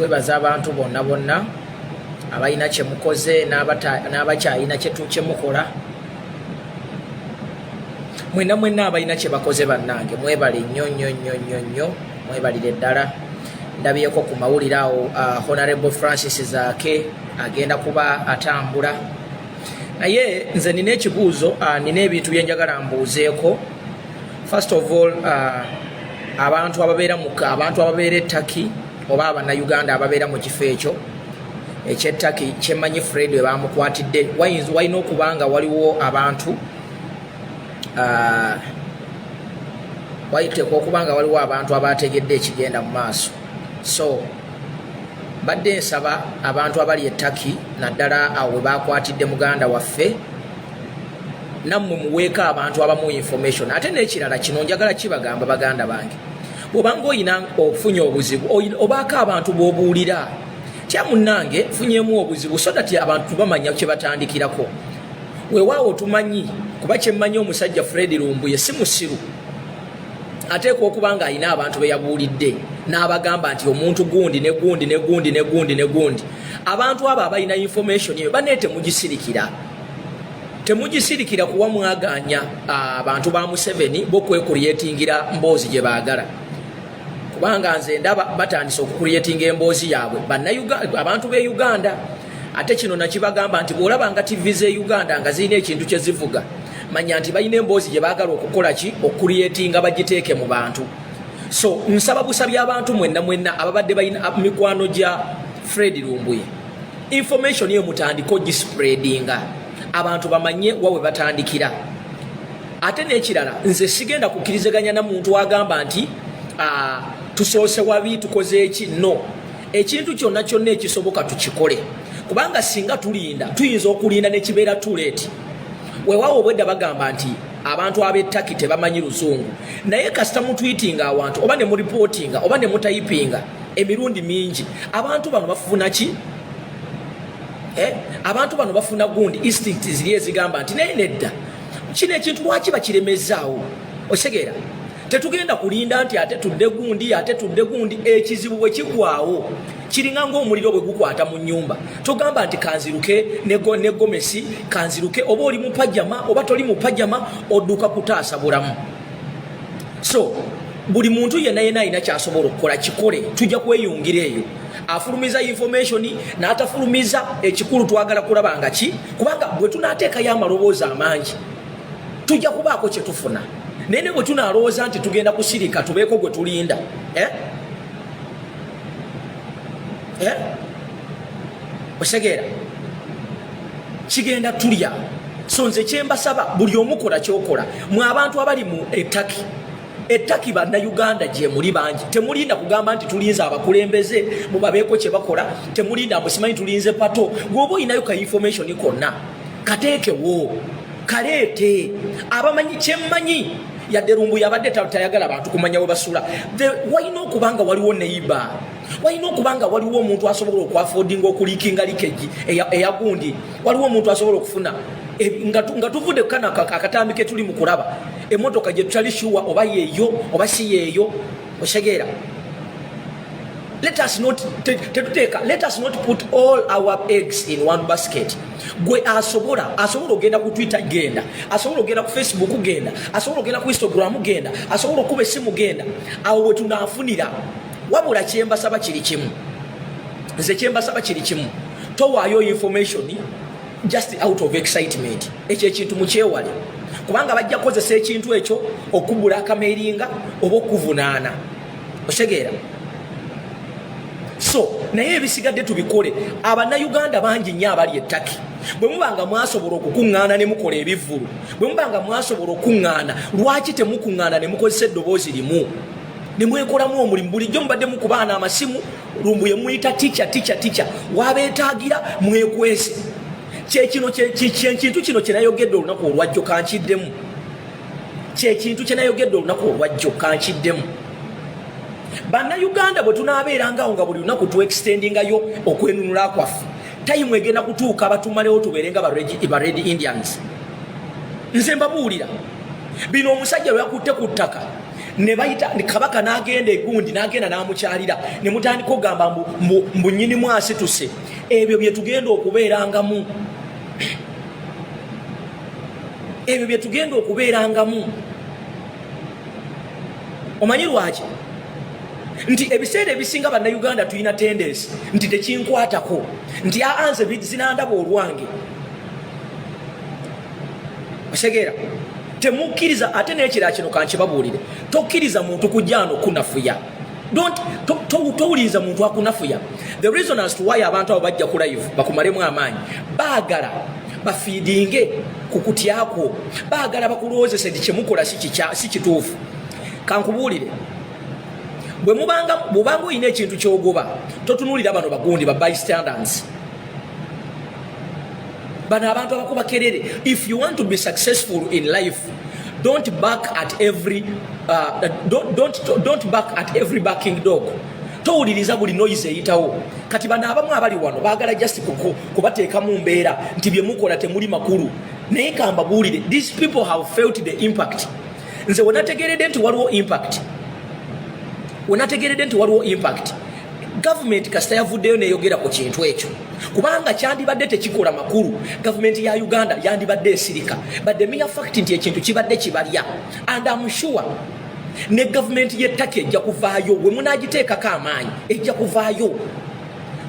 twebaza abantu bonna abalina kye mukoze n'abakyalina kye mukola. Mwenna abalina kye bakoze bannange mwebale nnyo mwebalire ddala. Ndabyeko ku mawulire awo Honorable Francis Zaake agenda kuba atambula. Naye nze nina ekibuuzo, nina ebintu bye njagala mbuuzeeko. First of all, abantu ababeera e Turkey oba Abannayuganda ababeera mu kifo ekyo eky'e Turkey kyemmanyi Fred we bamukwatidde, walina okubanga waliwo abantu waiteekwa okubanga waliwo abantu abategedde ekigenda mu maaso. So badde nsaba abantu abali e Turkey naddala awo we bakwatidde muganda waffe, nammwe muweeka abantu abamu information. Ate n'ekirala kino njagala kibagamba baganda bange, bw'obanga oyina ofunye obuzibu obaako abantu b'obuulira tya munnange funyemu obuzibu so that abantu bamanya kye batandikirako. Weewaawo tumanyi kuba kyemmanyi omusajja Fred Lumbuye si musiru, ateekwa okuba nga alina abantu be yabuulidde n'abagamba nti omuntu gundi ne gundi. Abantu abo abalina information eyo bane temugisirikira kuwa mwaganya abantu ba Museveni bokwekuriyetingira mboozi gye baagala, kubanga nze ndaba batandise okukuriyetinga emboozi yaabwe abantu b'e Uganda. Ate kino nakibagamba nti bw'olaba nga TV z'e Uganda nga zirina ekintu kye zivuga, manya nti balina emboozi gye baagala okukola ki, okuriyetinga bagiteeke mu bantu. So nsaba busabye abantu mwenna ababadde balina mikwano gya Fred Lumbuye, information eyo mutandika ogispreadinga, abantu bamanye wawe batandikira. Ate n'ekirala, nze sigenda kukkirizaganya na muntu agamba nti tusoose wabi tukoze eki. No, ekintu kyonna ekisoboka tukikole, kubanga singa tulinda tuyinza okulinda nekibeera too late. Weewaawo obwedda bagamba nti abantu ab'e Turkey tebamanyi Luzungu, naye kasita mutwitinga awantu oba ne muripotinga oba ne mutayipinga emirundi mingi, abantu bano bafuna ki? Abantu bano bafuna gundi instinct ziri ezigamba nti naye nedda kino ekintu lwaki bakiremezaawo. Osegeera, tetugenda kulinda nti ate tudde gundi. Ekizibu bwe kigwawo kiringa ng'omuliro bwe gukwata mu nnyumba, togamba nti kanziruke ne gomesi kanziruke, oba oli mu pajama oba toli mu pajama, odduka kutaasa bulamu. So buli muntu yenna alina kyasobola okukola kikole, tujja kweyungira eyo. Afulumiza information n'atafulumiza, ekikulu twagala kulaba nga ki, kubanga bwe tunaateekayo amaloboozi amangi tujja kubaako kye tufuna. Nene bwe tunalowooza nti tugenda kusirika tubeeko gwe tulinda, osegeera kigenda tulya. So nze kyembasaba buli omukola kyokola, mwe abantu abali mu Turkey Bannayuganda gye muli bangi, temulinda kugamba nti tulinze abakulembeze mubabeeko kye bakola, temulinda musimanyi tulinze pato. Gwoba olinayo ka information konna kateekewo, kaleete abamanyi kyemmanyi. Yadde Lumbuye abadde tayagala abantu kumanya we basula. Walina okubanga waliwo neighbor, walina okubanga waliwo omuntu asobola okwafoodinga okuliikinga likeji eyagundi, waliwo omuntu asobola okufuna nga tuvudde kana akatambi ke tuli mu kulaba emmotoka gye tutali shuwa oba yeeyo oba si yeeyo. Osegeera, let us not put all our eggs in one basket. Gwe asobola ogenda ku Twitter genda, asobola ogenda ku Facebook genda, asobola ogenda ku Instagram genda, asobola okuba essimu genda, awo we tunaafunira. Wabula kyembasaba kiri kimu, nze kyembasaba kiri kimu, towaayo information just out of excitement. Ekyo ekintu mukyewale, kubanga bajja kukozesa ekintu ekyo okubula akameringa oba okuvunaana. Osegeera, so naye ebisigadde tubikole. Abannayuganda bangi nnyo abali e Turkey, bwe mubanga mwasobola okukuŋŋaana ne mukola ebivvulu, bwe mubanga mwasobola okuŋŋaana, lwaki temukuŋŋaana ne mukozesa eddoboozi limu ne mwekolamu omulimu? Bulijjo mubadde mukubaana amasimu, Lumbuye muyita tica wabeetaagira mwekwese. Kyekintu kino kyenayogedde olunaku olwajjo kankiddemu, kyekintu kyenayogedde olunaku olwajjo kankiddemu. Bannayuganda bwe tunaabeerangawo nga buli lunaku tu-extendingayo okwenunula kwaffe, tayimu egenda kutuuka abatumalewo tubeere nga ba Red Indians. Nze mbabuulira bino, omusajja lwe yakutte ku ttaka ne bayita ne kabaka n'agenda egundi n'agenda n'amukyalira ne mutandika okugamba mbu nnyini mwasituse ebyo bye tugenda okubeerangamu ebyo bye tugenda okubeerangamu omanyi lwaki nti ebiseera ebisinga bannayuganda tulina tendensi nti tekinkwatako nti aanze zinandaba olwange osegeera temukkiriza ate n'ekirala kino kankibabuulire tokkiriza muntu kujjaano kunafuya towuliriza muntu akunafuya. The reason as to why abantu abo bajja ku live bakumalemu amaanyi baagala bafiidinge ku kutyako baagala bakulowoozese nti kyemukola si kituufu. Kankubuulire bw'obanga olina ekintu ky'ogoba totunuulira bano bagundi ba bystanders bano abantu abakuba kerere. If you want to be successful in life, don't back at every backing dog. Towuliriza buli noise eyitawo. Kati bano abamu abali wano baagala just kubateeka mu mbeera nti bye mukola temuli makulu. Naye kambabuulire, these people have felt the impact. Nze wenategeredde nti waliwo impact government kasita yavuddeyo neyogera ku kintu ekyo kubanga kyandibadde tekikola makulu. Government ya Uganda yandibadde esirika but the mere fact nti ekintu kibadde kibalya and I'm sure ne government y'ettaka ejja kuvaayo we munagiteekako amaanyi ejja kuvaayo.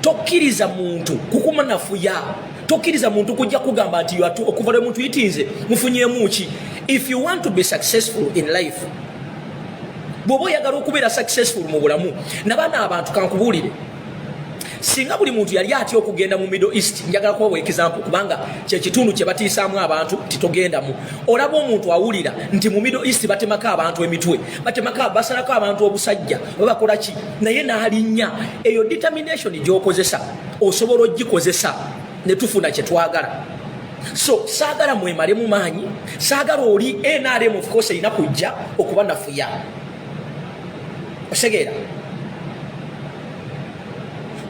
Tokkiriza muntu kukumanafuya, tokkiriza muntu kujja kugamba nti okuva lwe muntu yitinze mufunyeemu ki. If you want to be successful in life, bw'oba oyagala okubeera successful mu bulamu nabaana abantu kankubuulire singa buli muntu yali atya okugenda mu Middle East, njagala kubawa example kubanga kyekitundu kye batiisaamu abantu titogendamu. Olaba omuntu awulira nti mu Middle East batemako abantu emitwe, basalako abantu obusajja, babakola ki, naye n'alinnya. Eyo determination gy'okozesa osobola ogikozesa ne tufuna kye twagala. So saagala mwemale mu maanyi, saagala oli NRM of course erina kujja okuba nafuya. Osegeera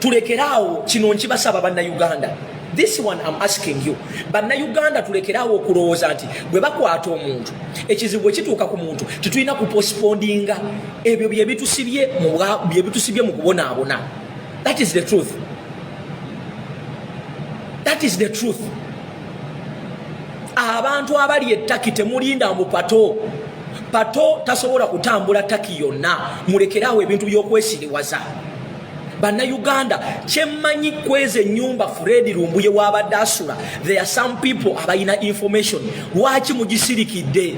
tulekeraawo kino nkibasaba bannayuganda. This one I'm asking you. Bannayuganda tulekeraawo okulowooza nti bwe bakwata omuntu ekizibu ekituuka ku muntu tetulina kupostpondinga ebyo bye bitusibye mu kubonaabona. That is the truth. That is the truth. Abantu abali ettaki temulinda mu pato tasobola kutambula ttaki yonna. Mulekeraawo ebintu by'okwesiriwaza. Bannayuganda kyemmanyi kweza ennyumba Fred Lumbuye w'abadde asula, there are some people abalina information. Lwaki mugisirikidde?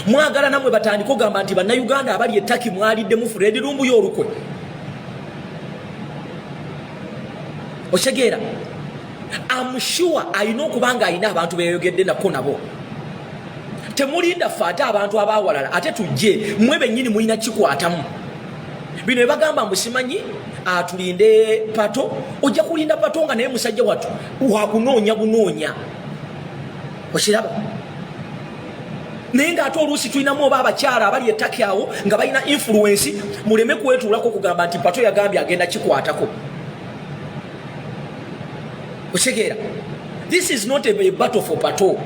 Mwagala namwe batandika ogamba nti bannayuganda abali ettaki mwaliddemu Fred Lumbuye olukwe. Osegeera I'm sure alina okubanga alina abantu beyogedde nako nabo. Temulinda ffe abantu abawalala ate tujje mmwe bennyini mulina kikwatamu. Bino ebagamba musimanyi tulinde pato, ojja kulinda pato nga naye musajja watu wakunoonya. Okiraba? Naye ng'ate oluusi tulinamu oba abakyala abali ettaki awo nga balina influence, muleme kwetuulako kugamba nti pato yagambye agenda kikwatako. Osegeera, this is not a battle for pato.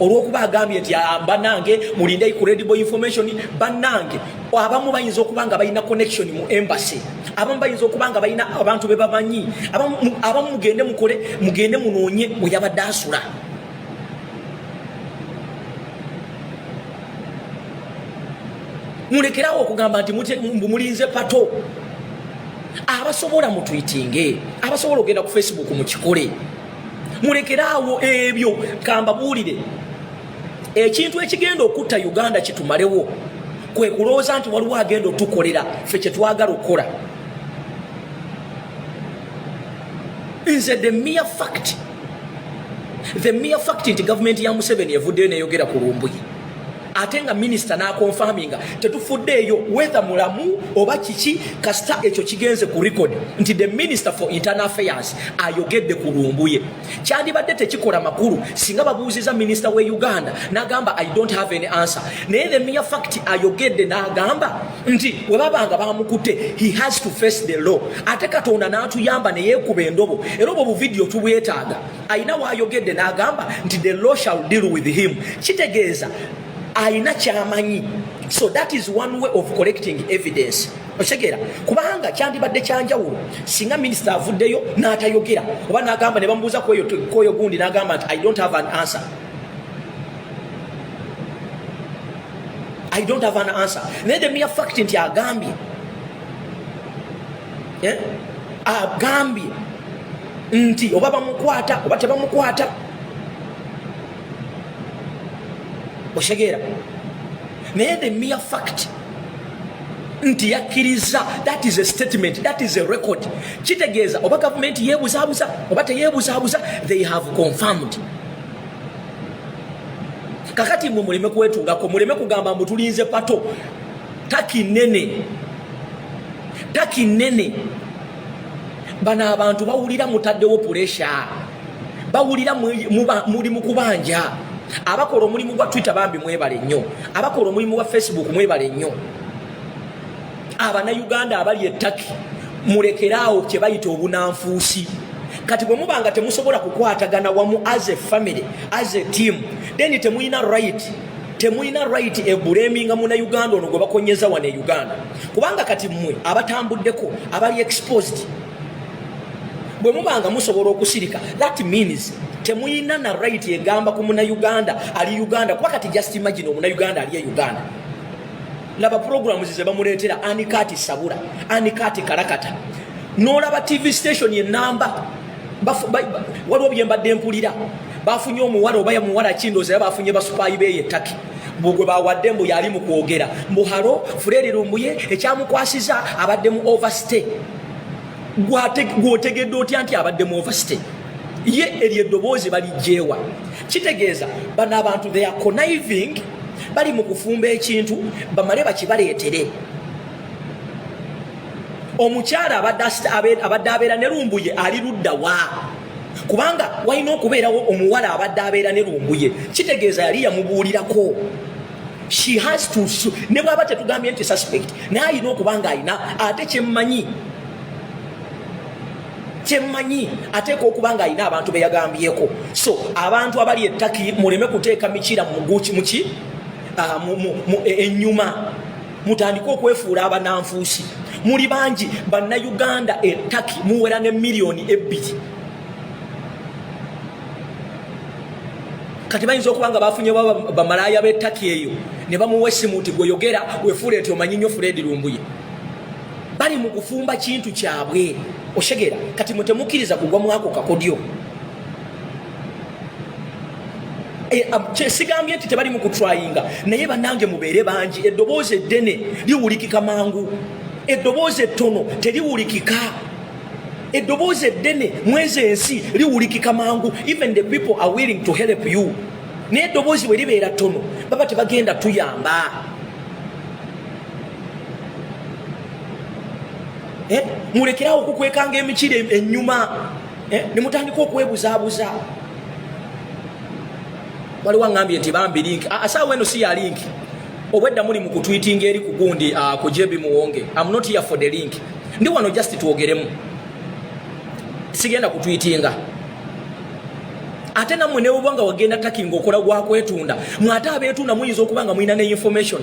Olwokuba agambye nti bannange mulinde incredible information, bannange abamu bayinza okuba nga balina connection mu embassy, abamu bayinza okuba nga balina abantu be bamanyi, abamu mugende munoonye bwe yabadde asula. Mulekerawo okugamba nti mulinze pato. Abasobola mu tweetinge, abasobola okugenda ku Facebook mu kikole. Mulekerawo ebyo. Kambabuulire ekintu ekigenda okutta Uganda kitumalewo kwe kulowooza nti waliwo agenda otukolera ffe kye twagala okukola. Nze the mere fact nti gavumenti ya Museveni evuddeyo neyogera ku Lumbuye ate nga minisita n'akonfaminga tetufuddeeyo whether mulamu oba kiki kasita ekyo kigenze ku record nti the minister for internal affairs ayogedde ku Lumbuye. Kyandibadde tekikola makulu singa babuuziza minisita we Uganda n'agamba I don't have any answer. Naye the mere fact ayogedde n'agamba nti we babanga bamukutte he has to face the law. Ate Katonda n'atuyamba ne yeekuba endobo era obwo video tubwetaaga. Ayina w'ayogedde n'agamba nti the law shall deal with him. Kitegeeza ayina kyamanyi So that is one way of collecting evidence. Oshegera kubanga kyandibadde kyanjawulo singa minister avuddeyo n'atayogera oba n'agamba ne bamubuuza kwoyo gundi n'agamba nti I don't have an answer. I don't have an answer. Naye the mere fact nti agambye agambye nti oba bamukwata oba tebamukwata. Oshegera naye the mere fact nti yakkiriza, that is a statement, that is a record. Kitegeeza oba government yeebuzaabuza oba teyeebuzaabuza, they have confirmed. Kakati mwe muleme kwetuulako, muleme kugamba mbu tulinze pato. Taki nene bano abantu bawulira mutaddewo pressure, bawulira muli mu kubanja. Abakola omulimu gwa Twitter bambi mwebale nnyo, abakola omulimu gwa Facebook mwebale nnyo. Abannayuganda abali ettaki mulekeraawo kye bayita obunanfuusi. Kati bwe mubanga temusobola kukwatagana wamu as a family, as a team, then temuyina right ebuleminga munnayuganda ono gwe bakonyeza wano e Uganda. Kubanga kati mmwe abatambuddeko abali exposed bwe mubanga musobola okusirika, that means temuyina na right egamba ku munnayuganda ali Uganda. Kuba kati just imagine omunnayuganda ali e Uganda. Laba programs ze bamuleetera Anikati Sabura, Anikati Karakata. N'olaba TV station ye namba waliwo bye mbadde mpulira bafunye omuwala oba ya muwala Kindoza bafunye basupayi be ye Taki bugwe bawadde mbu yali mu kwogera mbu halo Fred Lumbuye ekyamukwasiza abadde mu overstay. Gwotegedde otya nti abadde mu overstay? Ye eri eddoboozi balijjeewa. Kitegeeza bano abantu they are conniving, bali mu kufumba ekintu bamale bakibaleetere. Omukyala abadde abeera ne Lumbuye ali ludda wa? Kubanga walina okubeerawo omuwala abadde abeera ne Lumbuye, kitegeeza yali yamubuulirako. She has to ne bw'aba tetugambye nti suspect naye alina okuba ng'alina ate kyemmanyi ateeka okuba ng'alina abantu be yagambyeko. So abantu abali ettaki muleme kuteeka mikira muki ennyuma, mutandike okwefuula abananfuusi. Muli bangi bannayuganda ettaki muwera ne miliyoni 2. Kati bayinza okuba nga bafunye bamalaaya b'ettaki eyo ne bamuwa essimu nti gweyogera wefuule nti omanyi nnyo Fred Lumbuye. Bali mu kufumba kintu kyabwe. Oshegera kati mutemukkiriza kugwa mu ako kakodyo. Sigambye nti tebali mu kutrayinga naye bannange mubeere bangi. Eddoboozi eddene liwulikika mangu, eddoboozi ettono teriwulikika. Eddoboozi eddene mwezi ensi liwulikika mangu. Even the people are willing to help you. Naye eddoboozi bwe libeera ttono baba tebagenda tuyamba. Mulekerawo okukwekanga emikira ennyuma ne mutandika okwebuzaabuza. Waliwo ngambye nti bambi link asaawa eno si ya link. Obwedda muli mu kutweetinga eri ku gundi ku Jebi Muwonge. I'm not here for the link. Ndi wano just twogeremu. Sigenda kutweetinga. Ate nammwe ne bwanga wagenda takinga okola gwa kwetunda. Mwate abeetunda muyinza okubanga muyina ne information.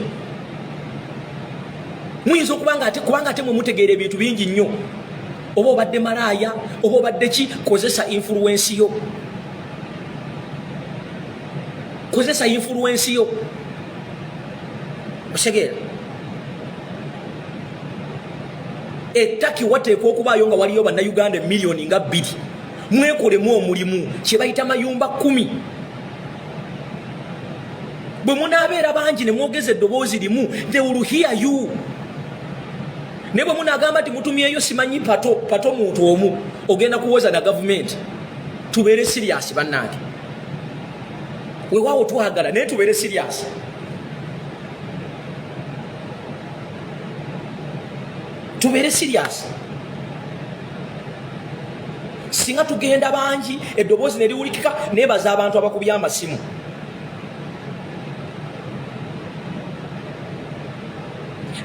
Muyinza okubanga ate mwe mutegeera ebintu bingi nnyo. Oba obadde malaaya, oba obadde ki, kozesa influence yo. Kozesa influence yo. Osegeera. Ettaki wateekwa okubaayo nga waliyo bannayuganda miliyoni nga 2. Mwekolemu omulimu kye bayita mayumba 10. Bwe munaabeera bangi ne mwogeza eddoboozi limu, they will hear you. Ne bwe munaagamba nti mutumyeyo simanyi pato muntu omu, ogenda kuwoza na gavumenti. Tubeere serious bannange. Weewaawo twagala naye tubeere serious. Tubeere serious. Singa tugenda bangi eddoboozi ne liwulikika neebaza abantu abakubya amasimu.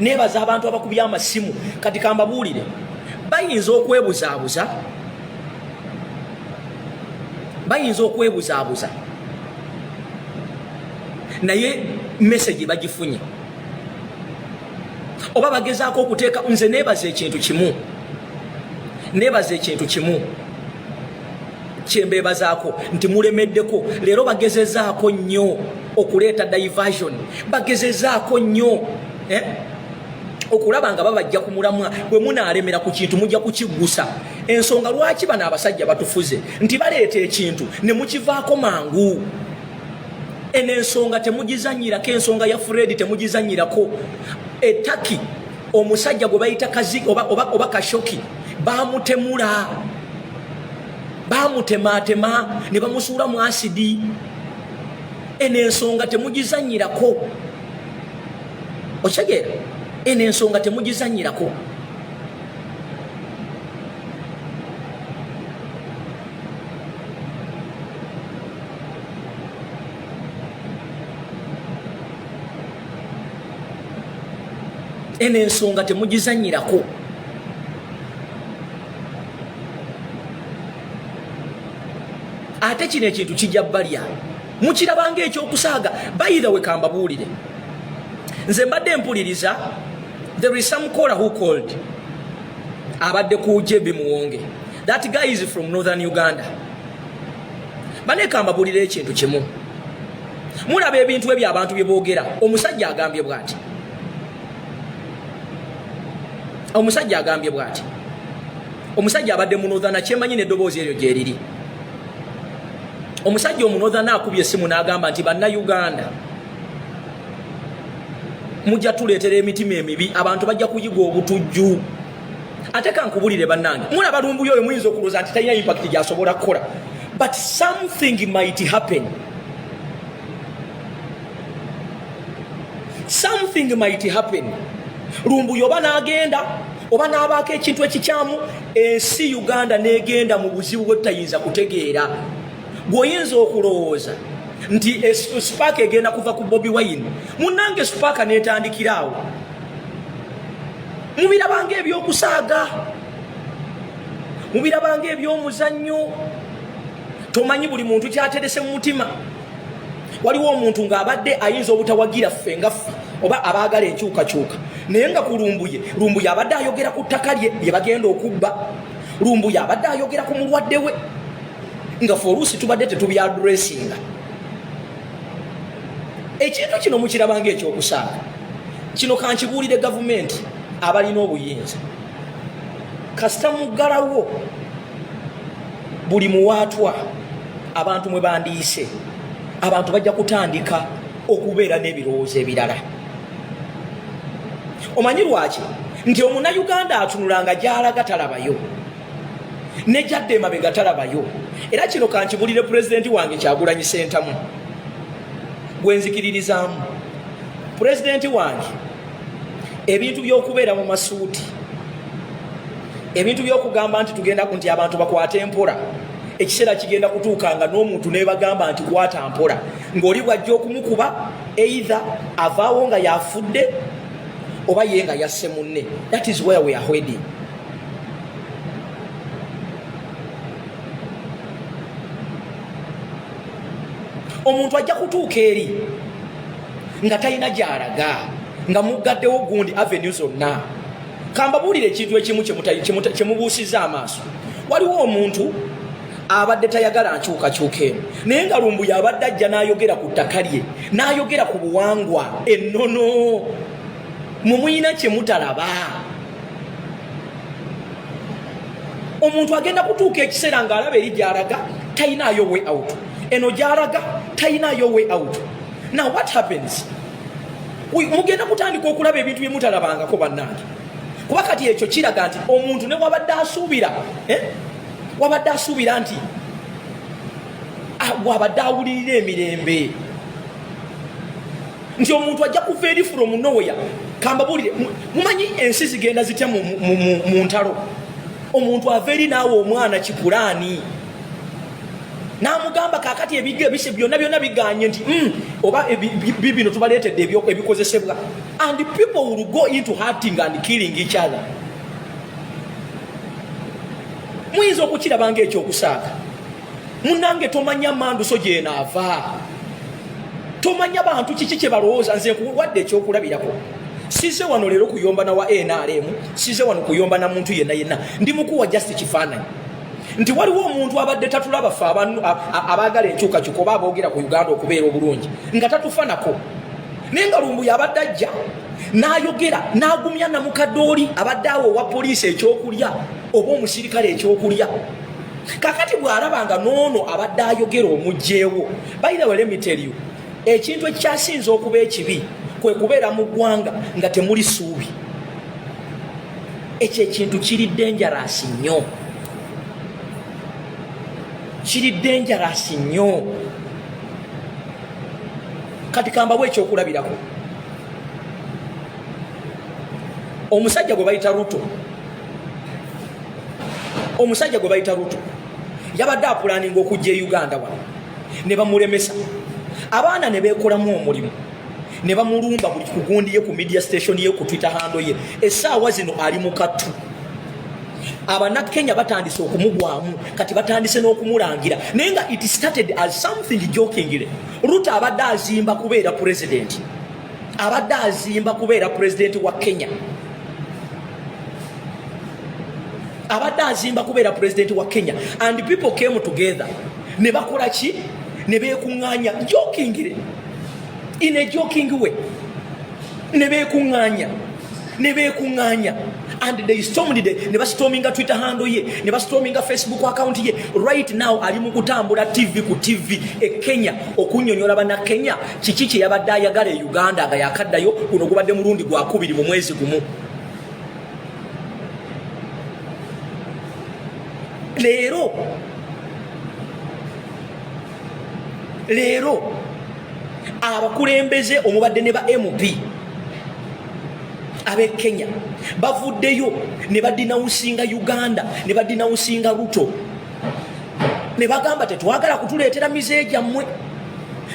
Neebaza abantu abakubya amasimu. Kati kambabuulire bayinza okwebuzaabuza naye message bagifunye. oba bagezaako okuteeka nze neebaza ekintu kimu kyembeebazaako nti mulemeddeko leero bagezezaako nnyo okuleeta diversion bagezezaako nnyo okulaba nga babajja ku mulamwa bwe munaalemera ku kintu mujja kukiggusa ensonga lwaki bano abasajja batufuze nti baleeta ekintu ne mukivaako mangu eno ensonga temugizanyirako ensonga ya Fred temugizanyirako ettaki omusajja gwe bayita kazi oba kashoki baamutemula baamutematema ne bamusuula mu asidi eno ensonga temugizanyirako okitegeera eno ensonga temugizanyirako eno ensonga temugizanyirako ate kino ekintu kijja balya mukirabanga ekyokusaaga bayira we kambabuulire nze mbadde mpuliriza there is some caller who called abadde ku JB Muwonge that guy is from northern Uganda bane kambabuulire ekintu kimu mulaba ebintu ebyo abantu bye boogera omusajja agambye bw'ati omusajja abadde mu northern kyemanyi n'eddoboozi eryo gye riri omusajja omunotha naakubye essimu n'agamba nti bannayuganda mujja tuleetera emitima emibi abantu bajja kuyiga obutujju ate kankubulire bannange mulaba lumbuyo oyo muyinza okulooza nti talina impact gy'asobola kukola but something might happen lumbuyo oba n'agenda oba n'abaako ekintu ekikyamu ensi Uganda n'egenda mu buzibu bwe tutayinza kutegeera gwoyinza okulowooza nti Spark egenda kuva ku Bobi Wine munnange Spark neetandikiraawo mubirabanga ebyokusaaga mubirabanga ebyomuzannyo tomanyi buli muntu kyaterese mu mutima waliwo omuntu ng'abadde ayinza obutawagira ffe nga ffe oba abaagala enkyukakyuka naye nga ku lumbuye abadde ayogera ku ttaka lye bagenda okubba lumbuye abadde ayogera ku mulwadde we nga ffe oluusi tubadde tetubyadressinga ekintu kino mukirabanga ekyokusaaga kino kankibuulire gavumenti abalina obuyinza kasita muggalawo buli muwaatwa abantu mwe bandiise abantu bajja kutandika okubeera n'ebirowoozo ebirala omanyi lwaki nti omunnayuganda atunulanga gy'alaga talabayo ne gyadde emabega talabayo era kino kankibulire pulezidenti wange Kyagulanyi Ssentamu gwenzikiririzaamu pulezidenti wange ebintu by'okubeera mu masuuti ebintu by'okugamba nti tugenda nti abantu bakwate empola ekiseera kigenda kutuukanga n'omuntu nebagamba nti kwata mpola ng'oli bwajja okumukuba either avaawo nga yafudde oba ye nga yasse munne. That is where we are heading. Omuntu ajja kutuuka eri nga talina gy'alaga nga muggaddewo gundi avenue zonna. Kambabuulire ekintu ekimu kyemubuusiza amaaso. Waliwo omuntu abadde tayagala nkyukakyuka eno naye nga lumbu yabadde ajja n'ayogera ku ttaka lye n'ayogera ku buwangwa ennono mumuyina kyemutalaba. Omuntu agenda kutuuka ekiseera ng'alaba eri gy'alaga talinayo way out, eno gy'alaga talinayo way out. Now what happens? Mugenda kutandika okulaba ebintu bye mutalabangako bannange, kuba kati ekyo kiraga nti omuntu ne wabadde asuubira nti wabadde awulirira emirembe nti omuntu ajja kuva eri from nowhere. Kambabuulire, mumanyi ensi zigenda zitya mu ntalo. Omuntu ava eri naawe omwana kipulaani n'amugamba kaakati ebigga ebise byonna biganye nti oba bibino tubaleetedde ebikozesebwa, and people will go into hurting and killing each other. Muyinza okukirabanga ekyokusaaga. Munnange tomanya manduso gyenaava, tomanya bantu kiki kye balowooza. Nze nkuwadde ekyokulabirako. size wano lero kuyomba na wa NRM, size wano kuyomba na muntu yenna ndi mukuwa just kifaananyi nti waliwo omuntu abadde tatulaba fa abagala enkyuka kyuko boogera ku Uganda okubeera obulungi nga tatufanako nenga lumbu yabadde ajja n'ayogera n'agumya na mukadooli abadde awo wa poliisi ekyokulya oba omusirikale ekyokulya kakati bw'alabanga noono abadde ayogera omugjeewo. By the way, let me tell you, ekintu ekyasinze okuba ekibi kwe kubeera mu ggwanga nga temuli ssuubi. Ekyo ekintu kiri dangerous nnyo, kiri dangerous nnyo. Kati kambawo ekyokulabirako, omusajja gwe bayita Ruto, omusajja gwe bayita Ruto yabadde apulaninga okujja e Uganda wano ne bamulemesa, abaana ne beekolamu omulimu ne bamulumba buli kugundi ye ku media station ye ku Twitter handle ye. Essaawa zino ali mu kattu. Abannakenya batandise okumugwamu, kati batandise n'okumulangira naye nga it started as something jokingly. Ruto abadde azimba kubeera president, abadde azimba kubeera president wa Kenya, abadde azimba kubeera president wa Kenya, and people came together ne bakola ki, ne beekuŋŋaanya jokingly, in a joking way, ne beekuŋŋaanya and they stormed ne bastorminga Twitter handle ye, ne bastorminga Facebook account ye. Right now ali mu kutambula TV ku TV e Kenya okunnyonnyola bannakenya kiki kye yabadde ayagala e Uganda nga yakaddayo guno gubadde mulundi gwa 2 mu mwezi gumu. Leero abakulembeze omubadde ne ba MP abe Kenya bavuddeyo ne badinawusinga Uganda, ne badinawusinga Ruto, ne bagamba tetwagala kutuleetera mize gyammwe,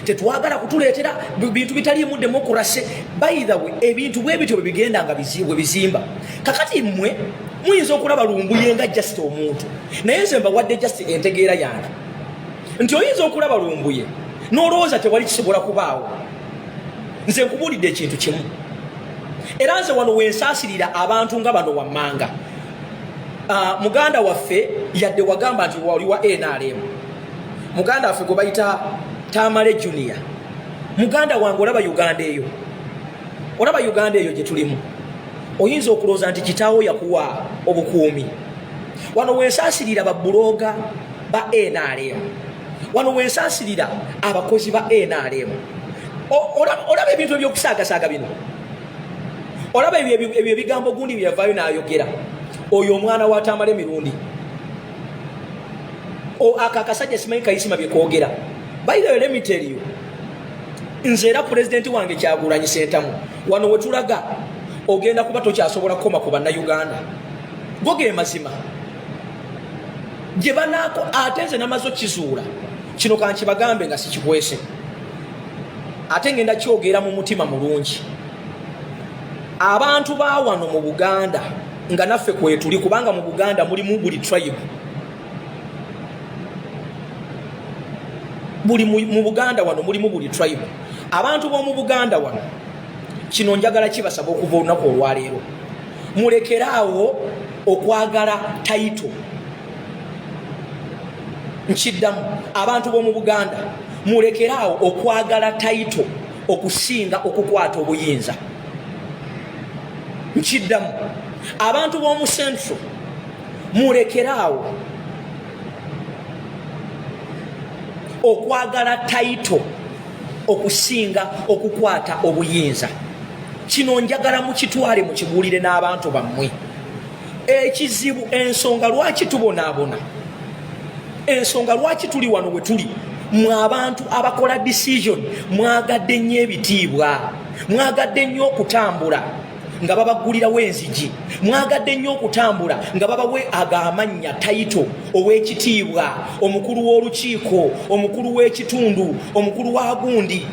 tetwagala kutuleetera bintu bitaliimu demokrasi. By the way, ebintu bwe bityo bigenda nga bizimba. Kakati mmwe muyinza okulaba lumbuye nga just omuntu, naye nze mbawadde just entegeera yange nti oyinza okulaba lumbuye n'olowooza tewali kisobola kubaawo. Nze nkubuulidde ekintu kimu, era nze wano wensaasirira abantu nga bano wammanga. Muganda waffe yadde wagamba nti wali wa NRM, muganda waffe gwe bayita Tamale Junior, muganda wange olaba Uganda eyo, olaba Uganda eyo gye tulimu, oyinza okulooza nti kitaawo yakuwa obukuumi. Wano wensaasirira babuloga ba NRM, wano wensaasirira abakozi ba NRM. Olaba ebintu ebyokusaagasaaga bino, olaba ebyo ebigambo gundi byavaayo n'ayogera oyo omwana wa Tamale mirundi akakasajja simanyi Kayisima byekoogera. By the way, let me tell you, nze era president wange Kyagulanyi Ssentamu wano wetulaga ogenda kuba tokyasobola kukoma ku bannayuganda. Go ge mazima gye banaako ate nze namaze okkizuula kino kankibagambe nga sikikwese, ate ngenda kyogera mu mutima mulungi. Abantu ba wano mu Buganda nga naffe kwetuli, kubanga mu Buganda mulimu buli tribe, mu Buganda wano mulimu buli tribe. Abantu b'omu Buganda wano kino njagala kibasaba okuva olunaku olwaleero, mulekeraawo okwagala taito. Nkiddamu, abantu b'omu Buganda mulekeraawo okwagala taito okusinga okukwata obuyinza. Nkiddamu, abantu b'omu Central mulekeraawo okwagala taito okusinga okukwata obuyinza. Kino njagala mukitwale mukibuulire n'abantu bammwe. Ekizibu, ensonga lwaki tubonaabona, ensonga lwaki tuli wano we tuli, mwe abantu abakola decision mwagadde nnyo ebitiibwa, mwagadde nnyo okutambula nga babagulirawo enzigi, mwagadde nnyo okutambula nga babawe agamannya taito, ow'ekitiibwa, omukulu w'olukiiko, omukulu w'ekitundu, omukulu wa gundi.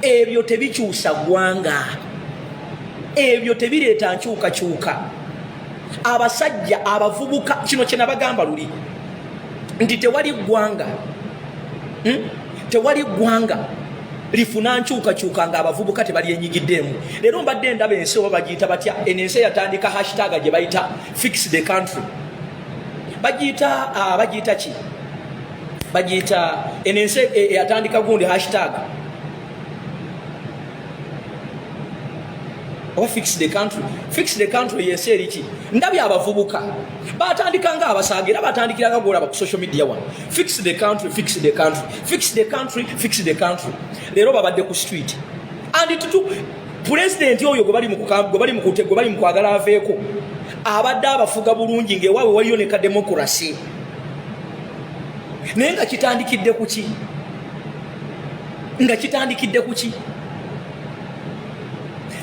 Ebyo tebikyusa ggwanga, ebyo tebireeta nkyukakyuka. Abasajja abavubuka, kino kye nabagamba luli nti tewali ggwanga, tewali ggwanga lifuna nkyukakyuka nga abavubuka tebalyenyigiddemu. Leero mbadde ndaba ensi oba bagiyita batya, ensi yatandika hashtag gye bayita fix the country. Bagiyita ki? Bagiyita ensi yatandika gundi hashtag oba fix the country. Fix the country yensi eriki? Ndabye abavubuka batandika nga abasagira, batandikira nga golaba ku social media one. Fix the country, fix the country, fix the country, fix the country. Leero babadde ku street and tutu president oyo gwe bali mu kwagala aveeko abadde abafuga bulungi ng'ewaawe waliyo ne ka demokrasi. Naye nga kitandikidde ku ki?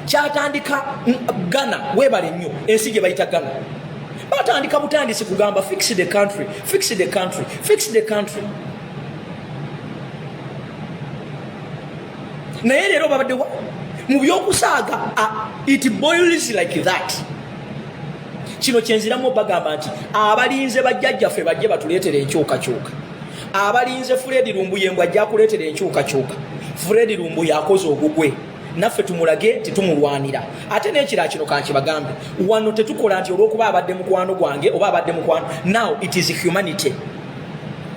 Kyatandika Ghana, webale nnyo ensi gye bayita Ghana. Batandika butandisi kugamba fix the country, fix the country, fix the country. Naye leero babadde mu by'okusaaga it boils like that. Kino kyenziramu bagamba nti abalinze bajjajjaffe bajje batuleetere enkyukakyuka. Abalinze Fred Lumbuye ajja kuleetera enkyukakyuka. Fred Lumbuye akoze ogugwe. Naffe tumulage titumulwanira. Ate n'ekira kino kankibagambe. Wano tetukola nti olw'okuba abadde mukwano gwange oba abadde mukwano. Now it is humanity.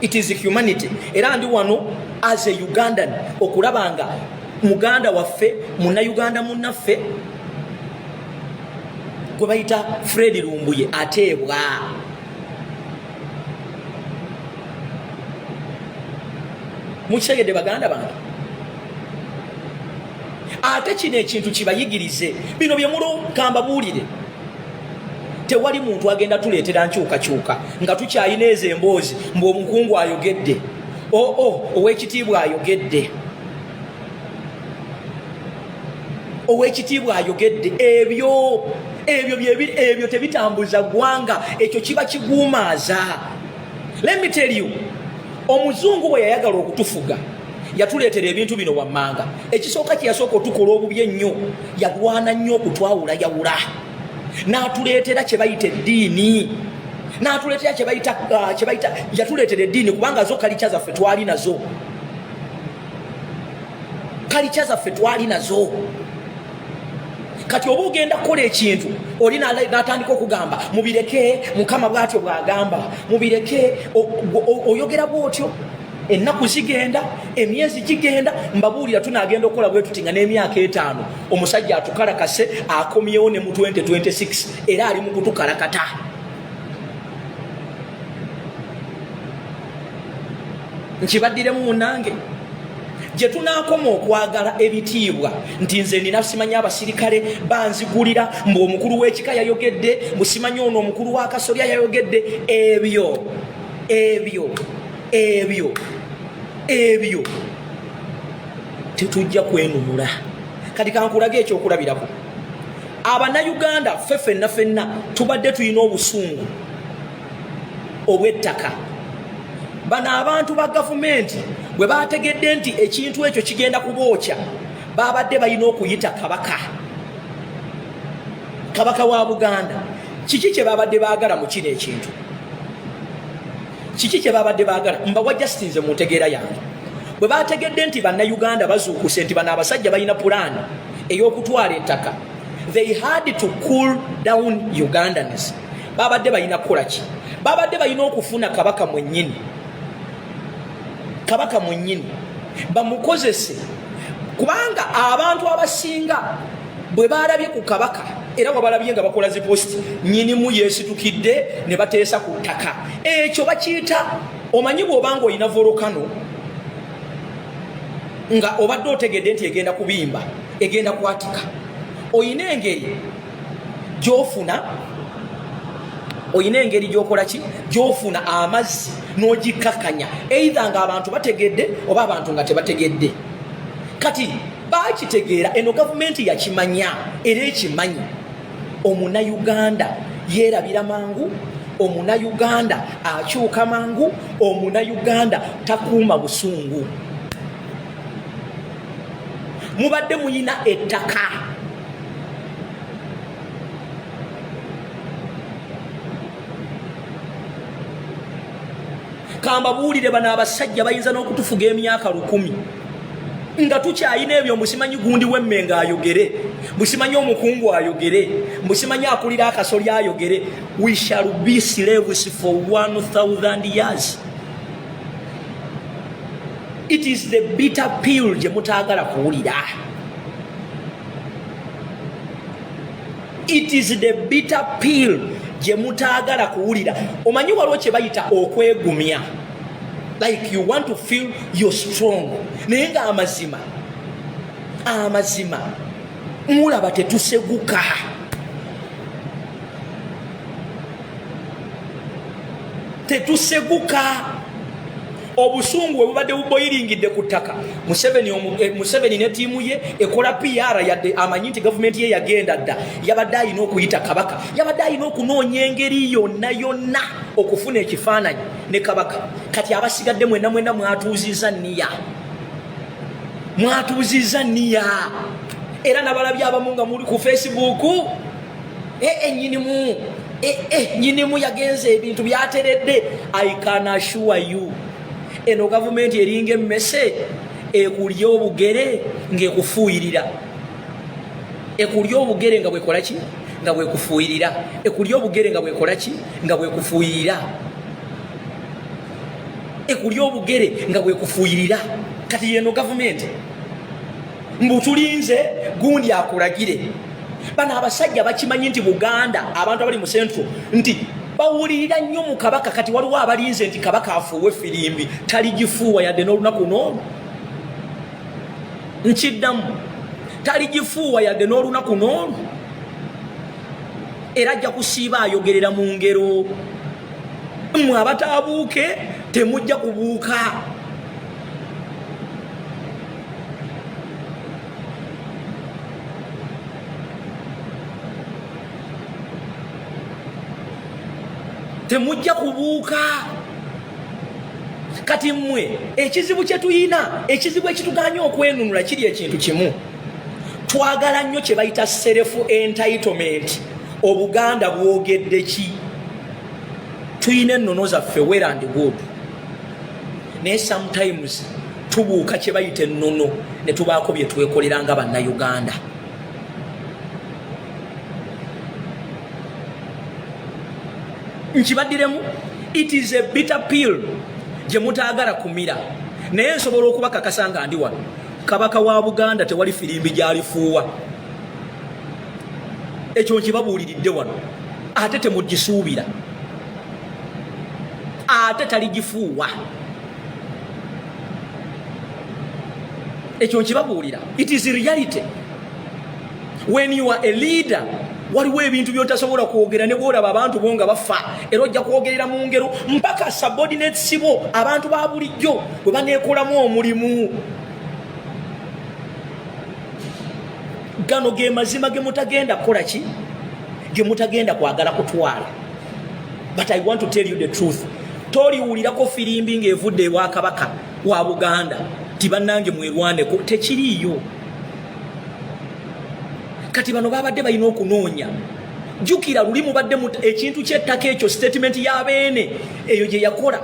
It is humanity. Era ndi wano as a Ugandan okulabanga Muganda waffe, Munnayuganda munnaffe gwe bayita Fred Lumbuye ateebwa. Mukitegedde baganda bange? Ate kino ekintu kibayigirize. Bino bye mulokamba buulire. Tewali muntu agenda tuleetera nkyukakyuka nga tukyayina ezo emboozi ng'omukungu ayogedde. Ow'ekitiibwa ayogedde. Ow'ekitiibwa ayogedde. Ebyo tebitambuza ggwanga. Ekyo kiba kiguumaaza. Let me tell you, omuzungu bwe yayagala okutufuga yatuleetera ebintu bino wammanga. Ekisooka kye yasooka otukola obubi ennyo, yalwana nnyo okutwawulayawula. N'atuleetera kye bayita eddiini. N'atuleetera kye bayita yatuleetera eddiini kubanga zo kalicha zaffe twali nazo. Kalicha zaffe twali nazo. Kati oba ogenda kukola ekintu oli n'atandika okugamba mubireke, Mukama bw'atyo bw'agamba mubireke, oyogera bw'otyo. Ennaku zigenda, emyezi gigenda, mbabuulira tunaagenda okukola bwe tuti nga n'emyaka 5 omusajja atukalakase akomyewo ne mu 2026 era ali mu kutukalakata. Nkibaddiremu munnange gye tunaakoma okwagala ebitiibwa nti nze nina simanya abasirikale banzigulira mbu omukulu w'ekika yayogedde, musimanya ono omukulu wa Kasolya yayogedde. Ebyo tetujja kwenunula. Kati kankulage ekyokulabirako. Abannayuganda ffenna tubadde tulina obusungu obw'ettaka. Bano abantu ba gavumenti bwe bategedde nti ekintu ekyo kigenda kubookya, babadde balina okuyita kabaka wa Buganda. Kiki kye babadde baagala mu kino ekintu? Kiki kye babadde baagala? Mbawa Justinze mu ntegeera yange. Bwe bategedde nti bannayuganda bazuukuse nti bano abasajja balina pulaani ey'okutwala ettaka, they had to cool down Ugandans. Babadde balina kukola ki? Babadde balina okufuna kabaka mwennyini bamukozese, kubanga abantu abasinga bwe balabye ku kabaka era wabalabye nga bakola ziposti nnyinimu yeesitukidde ne bateesa ku ttaka. Ekyo bakiyita, omanyi bw'obanga olina volokano nga obadde otegedde nti egenda kubimba, egenda kwatika, oyina engeri gy'okola ki? Gy'ofuna amazzi n'ogikakanya, either nga abantu bategedde oba abantu nga tebategedde. Kati bakitegeera, eno gavumenti yakimanya era ekimanyi. Omunnayuganda yeerabira mangu, Omunnayuganda akyuka mangu, Omunnayuganda takuuma busungu. Mubadde muyina ettaka. Kamba buulire bano abasajja bayinza n'okutufuga emyaka 10. nga tukyayina ebyo musimanyi gundi w'emmenga ayogere, musimanyi omukungu ayogere, musimanyi akulira akasolya ayogere. We shall be slaves for 1,000 years. It is the bitter pill gye mutaagala kuwulira. It is the bitter pill gye mutaagala kuwulira. Omanyi waliwo kye bayita okwegumya. Like you want to feel you're strong. Naye nga amazima mulaba tetuseguka. Obusungu bubadde buboyiringidde ku ttaka. Museveni ne ttiimu ye ekola PR yadde amanyi nti gavumenti ye yagenda dda. Yabadde alina okuyita kabaka, yabadde alina okunoonya engeri yonna okufuna ekifaananyi ne kabaka. Kati abasigadde mwenna mwatuuzizza nniya. Era nabalabye abamu nga muli ku Facebook. Nyinimu yagenze ebintu byateredde. I can assure you, eno gavumenti eringa emmese ekulya obugere ng'ekufuuyirira. Ekulya obugere nga bwekola ki? Nga bwekufuuyirira. Ekulya obugere nga bwekola ki? Nga bwekufuuyirira. Ekulya obugere nga bwekufuuyirira. Kati eno gavumenti mbutulinze gundi akulagire. Bano abasajja bakimanyi nti Buganda, abantu abali mu Central, nti bawulirira nnyo mu kabaka. Kati waliwo abalinze nti kabaka afuuwe firimbi, taligifuuwa yadde n'olunaku n'olwo. Nkiddamu, taligifuuwa yadde n'olunaku n'olwo. Era ajja kusiiba ayogerera mu ngero. Mmwe abataabuuke temujja kubuuka. Temujja kubuuka. Kati mmwe ekizibu kye tuyina, ekizibu ekituganya okwenunula kiri ekintu kimu. Twagala nnyo kye bayita self entitlement. Obuganda bwogedde ki? Tuyina ennono zaffe well and good. Naye sometimes tubuuka kye bayita ennono ne tubaako bye twekolera nga bannayuganda. Nkibaddiremu, it is a bitter pill gye mutaagala kumira. Naye nsobola okubakakasa nga ndi wano, kabaka wa Buganda tewali firimbi gy'alifuuwa. Ekyo nkibabuuliridde wano, ate temugisuubira. Ate taligifuuwa. Ekyo nkibabuulira. It is reality. When you are a leader, waliwo ebintu byotasobola kwogera ne bwolaba abantu bo nga bafa. Era ojja kwogerera mu ngero mpaka subordinates bo, abantu ba bulijjo bwe baneekolamu omulimu. Gano ge mazima ge mutagenda kukola ki? Ge mutagenda kwagala kutwala. But I want to tell you the truth. Toliwulirako firimbi ng'evudde ewa kabaka wa Buganda ti bannange mwerwaneko, tekiriiyo. Kati bano babadde balina okunoonya. Jukira luli mubadde ekintu ky'ettaka ekyo, statement y'abeene eyo gye yakola.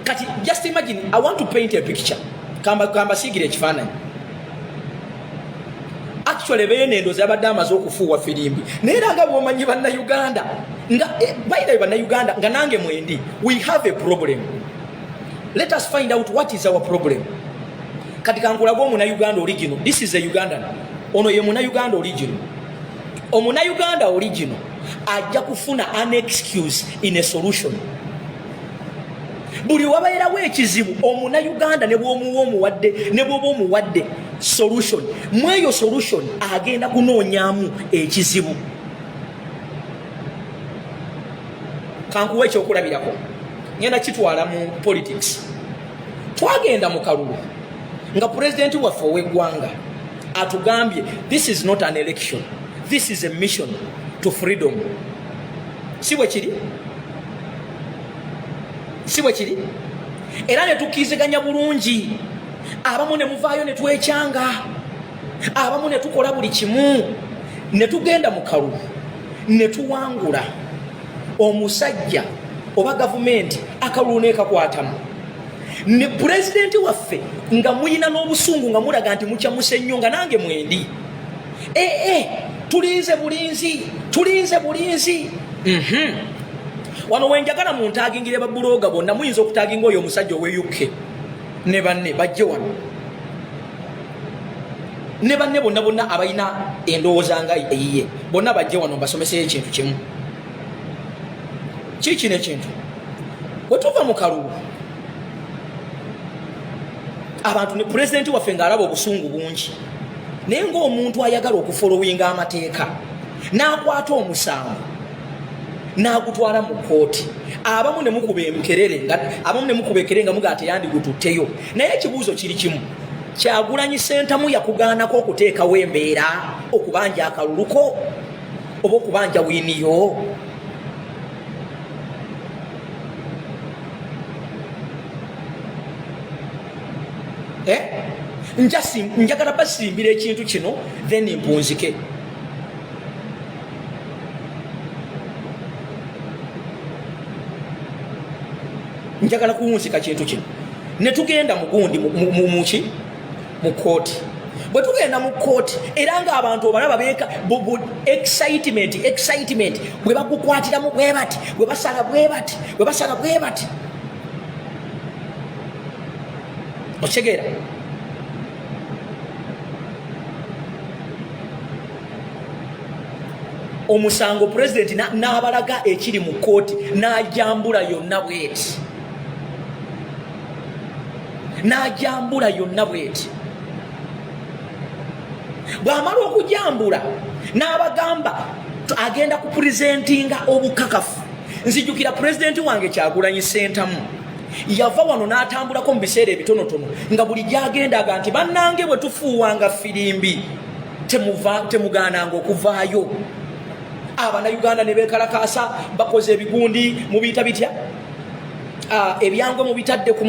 Kati just imagine, I want to paint a picture. Kamba siigire ekifaananyi. Actually beene endoozi yabadde amaze okufuuwa firimbi. Naye era nga bw'omanyi bannayuganda, nga bayina bannayuganda nga nange mwendi, we have a problem. Let us find out what is our problem. Kati kankulaga omunayuganda original. This is a Ugandan. Ono ye Munayuganda original. Omunayuganda original ajja kufuna an excuse in a solution. Buli wabaerawo ekizibu, Omunayuganda ne bw'omuwa omuwadde ne bw'oba omuwadde solution, mweyo solution agenda kunoonyaamu ekizibu. Kankuwa ekyokulabirako, ngenda kitwala mu politics. Twagenda mu kalulu nga pulezidenti waffe ow'eggwanga atugambye, this is not an election, this is a mission to freedom. Si bwe kiri? Si bwe kiri? Era ne tukkiziganya bulungi. Abamu ne muvaayo ne twekyanga, abamu ne tukola buli kimu, ne tugenda mu kalulu ne tuwangula. Omusajja oba gavumenti akalulu n'ekakwatamu ne president waffe nga muyina n'obusungu nga mulaga nti mukyamuse nnyo nga nange mwendi tulinze bulinzi wano wenjagala muntagingire babuloga bonna muyinza okutaginga oyo omusajja ow'UK ne banne bajje wano ne banne bonna abalina endowooza nga eyiye bonna bajje wano mbasomeseyo ekintu kimu kiki n'ekintu bwe tuva mu kalulu abantu ne pulezidenti waffe ng'alaba obusungu bungi naye ng'omuntu ayagala okufolowinga amateeka n'akwata omusango n'agutwala mu kkooti abamu ne mukuba ekerere nga mugaa teyandigututteyo naye ekibuuzo kiri kimu Kyagulanyi Ssentamu yakugaanako okuteekawo embeera okubanja akaluluko oba okubanja wiiniyo njagala basimbira ekintu kino then mpunzike njagala kuwunzika kintu kino ne tugenda mugundi muki mu kooti bwe tugenda mu kooti era ng'abantu obalaba beeka excitement bwe bagukwatiramu bwe bati bwe basala bwe bati okitegera omusango pulezidenti n'abalaga ekiri mu kooti n'ajambula yonna bweti bw'amala okujambula n'abagamba agenda kupurezentinga obukakafu nzijukira pulezidenti wange Kyagulanyi Ssentamu yava wano n'atambulako mu biseera ebitonotono nga buli gyagenda aga nti bannange bwe tufuuwanga firimbi temugaananga okuvaayo Abanayuganda ne beekalakaasa bakoze ebigundi mu biyita bitya ebyangwe mu bitadde ku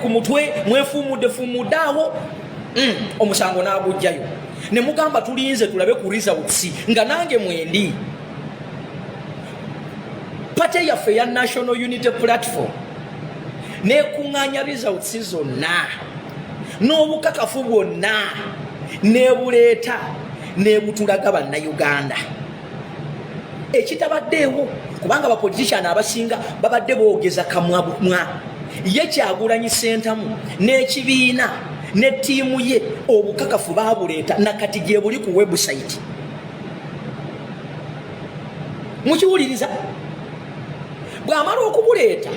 mutwe mwefuumudde awo omusango n'agujjayo ne mugamba tulinze tulabe ku results nga nange mwendi pate yaffe ya National Unity Platform nekuŋŋaanya results zonna n'obukakafu bwonna nebuleeta nebutulaga bannayuganda ekitabaddeewo kubanga abapolitician abasinga babadde boogeza kamwabumwa ye Kyagulanyi Ssentamu n'ekibiina ne ttiimu ye obukakafu baabuleeta nakati gye buli ku website mukiwuliriza bw'amala okubuleeta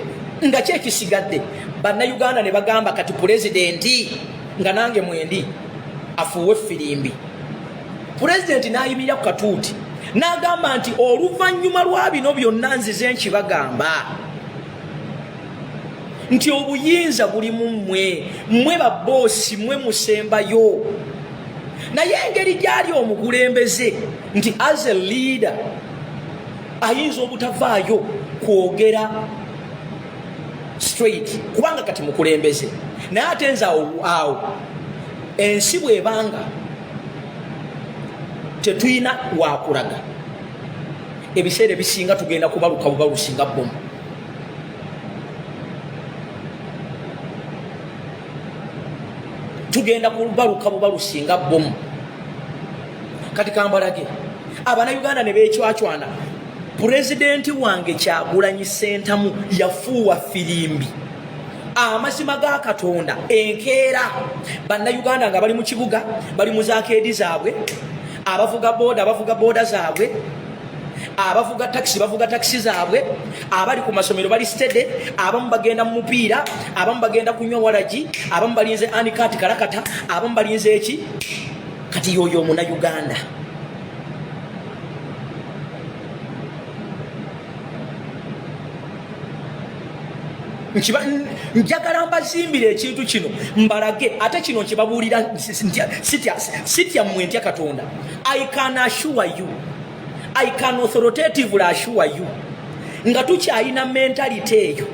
nga kyekisigadde bannayuganda ne bagamba kati pulezidenti nga nange mwendi afuuwe firimbi pulezidenti n'ayimirira ku katuuti n'agamba nti oluvannyuma lwa bino byonna nzize nkibagamba nti obuyinza buli mu mmwe babboosi mmwe musembayo naye engeri gy'ali omukulembeze nti as a leader ayinza obutavaayo kwogera straight kubanga kati mukulembeze naye ate nze awo ensi bw'ebanga tetuyina wakulaga ebiseera ebisinga tugenda kubaluka bubalusinga bomu kati kambalage abanayuganda ne beecwacwana pulezidenti wange Kyagulanyi Ssentamu yafuuwa firimbi amazima ga Katonda enkeera bannayuganda nga bali mu kibuga bali mu zaakeedi zaabwe abavuga booda zaabwe abavuga taxi zaabwe abali ku masomero bali stede abamu bagenda mu mupiira abamu bagenda kunywa walagi abamu balinze anikati kalakata abamu balinze eki kati yoyo Munnayuganda njagala mbazimbira ekintu kino mbalage ate kino nkibabuulira sitya mmwe ntya Katonda. I can assure you, I can authoritatively assure you nga tukyalina mentality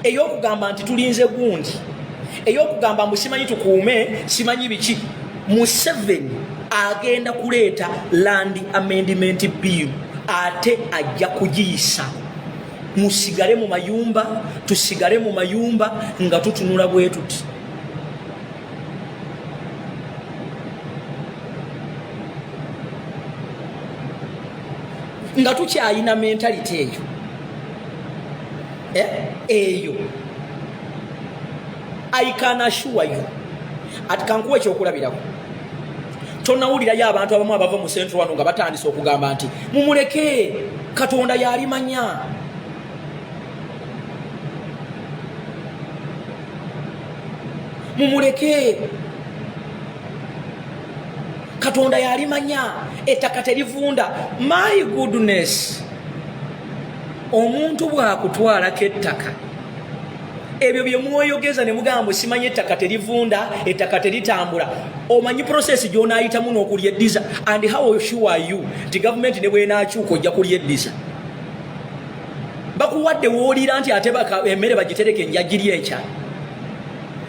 ey'okugamba nti tulinze gundi ey'okugamba mbu simanyi tukuume simanyi biki. Museveni agenda kuleeta land amendment bill ate ajja kugiyisa musigale mu mayumba, tusigale mu mayumba nga tutunula bwe tuti. Nga tukyayina mentality eyo. Eyo. I can assure you. Ati kankuwa ekyokulabirako. Tonawulirayo abantu abamu abava mu central wano nga batandise okugamba nti mumuleke Katonda yalimanya. Mumuleke Katonda yalimanya ettaka terivunda. My goodness. Omuntu bwakutwalako ettaka ebyo bye mwoyogeza ne mugamba simanye ettaka terivunda, ettaka teritambula, omanyi process gy'onaayitamu n'okulyeddiza, and how sure are you nti government ne bw'enaakyuka ojja kulyeddiza? Bakuwadde woolira nti ate emmere bagitereke njagiri enkya.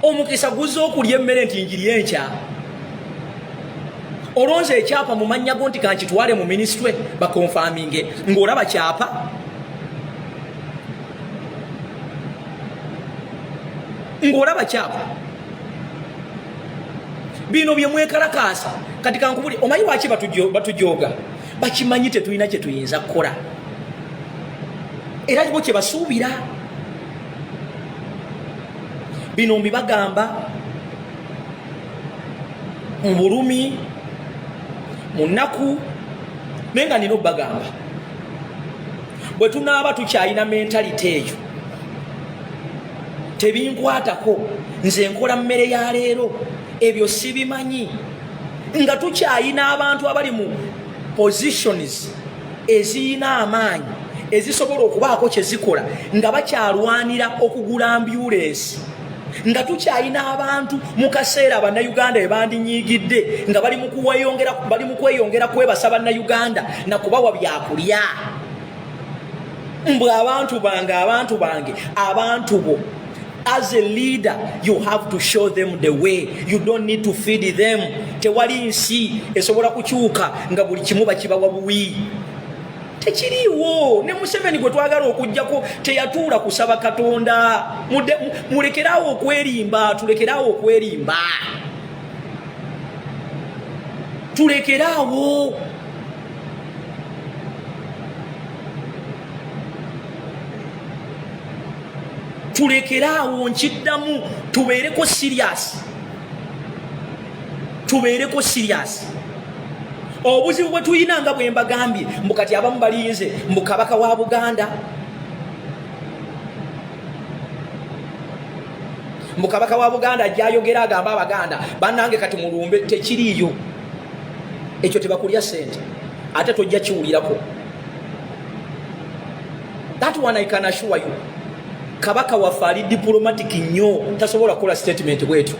Omukisa guzza okulya emmere nti njiri enkya. Olonze ekyapa mu mannya go nti kankitwale mu ministry bakonfaminge ng'olaba kyapa. Ng'olaba kyapa. Bino bye mwekalakaasa kati kankubuli omanyi lwaki batujooga? Bakimanyi tetulina kye tuyinza kukola. Era bo kye basuubira. Bino mbibagamba mu bulumi mu nnaku naye nga nina obbagamba bwe tunaaba tukyalina mentality eyo tebinkwatako nze nkola mmere ya leero ebyo sibimanyi nga tukyalina abantu abali mu positions eziyina amaanyi ezisobola okubaako kye zikola nga bakyalwanira okugula ambulance nga tukyalina abantu mu kaseera bannayuganda be bandinyiigidde nga bali mu kweyongera kwebasa bannayuganda na kubawa byakulya. Mbwe abantu bange abantu bo. As a leader, you have to show them the way. You don't need to feed them. Tewali nsi esobola kukyuka nga buli kimu bakibawa buwi. Tekiriwo. Ne Museveni gwe twagala okujjako teyatuula kusaba Katonda. Mulekerawo okwerimba, tulekerawo okwerimba. Tulekerawo. Tulekerawo nkiddamu tubeereko serious. Tubeereko serious. Obuzibu bwe tuyina nga bwe mbagambye mbukati abamu balinze mbu Kabaka wa Buganda. Mbu Kabaka wa Buganda ajayogera agamba Abaganda bannange kati mulumbe, tekiriyo. Ekyo tebakulya ssente ate tojja kiwulirako. That one I can assure you. Kabaka waffe ali diplomatic nnyo tasobola kukola statement bwetu.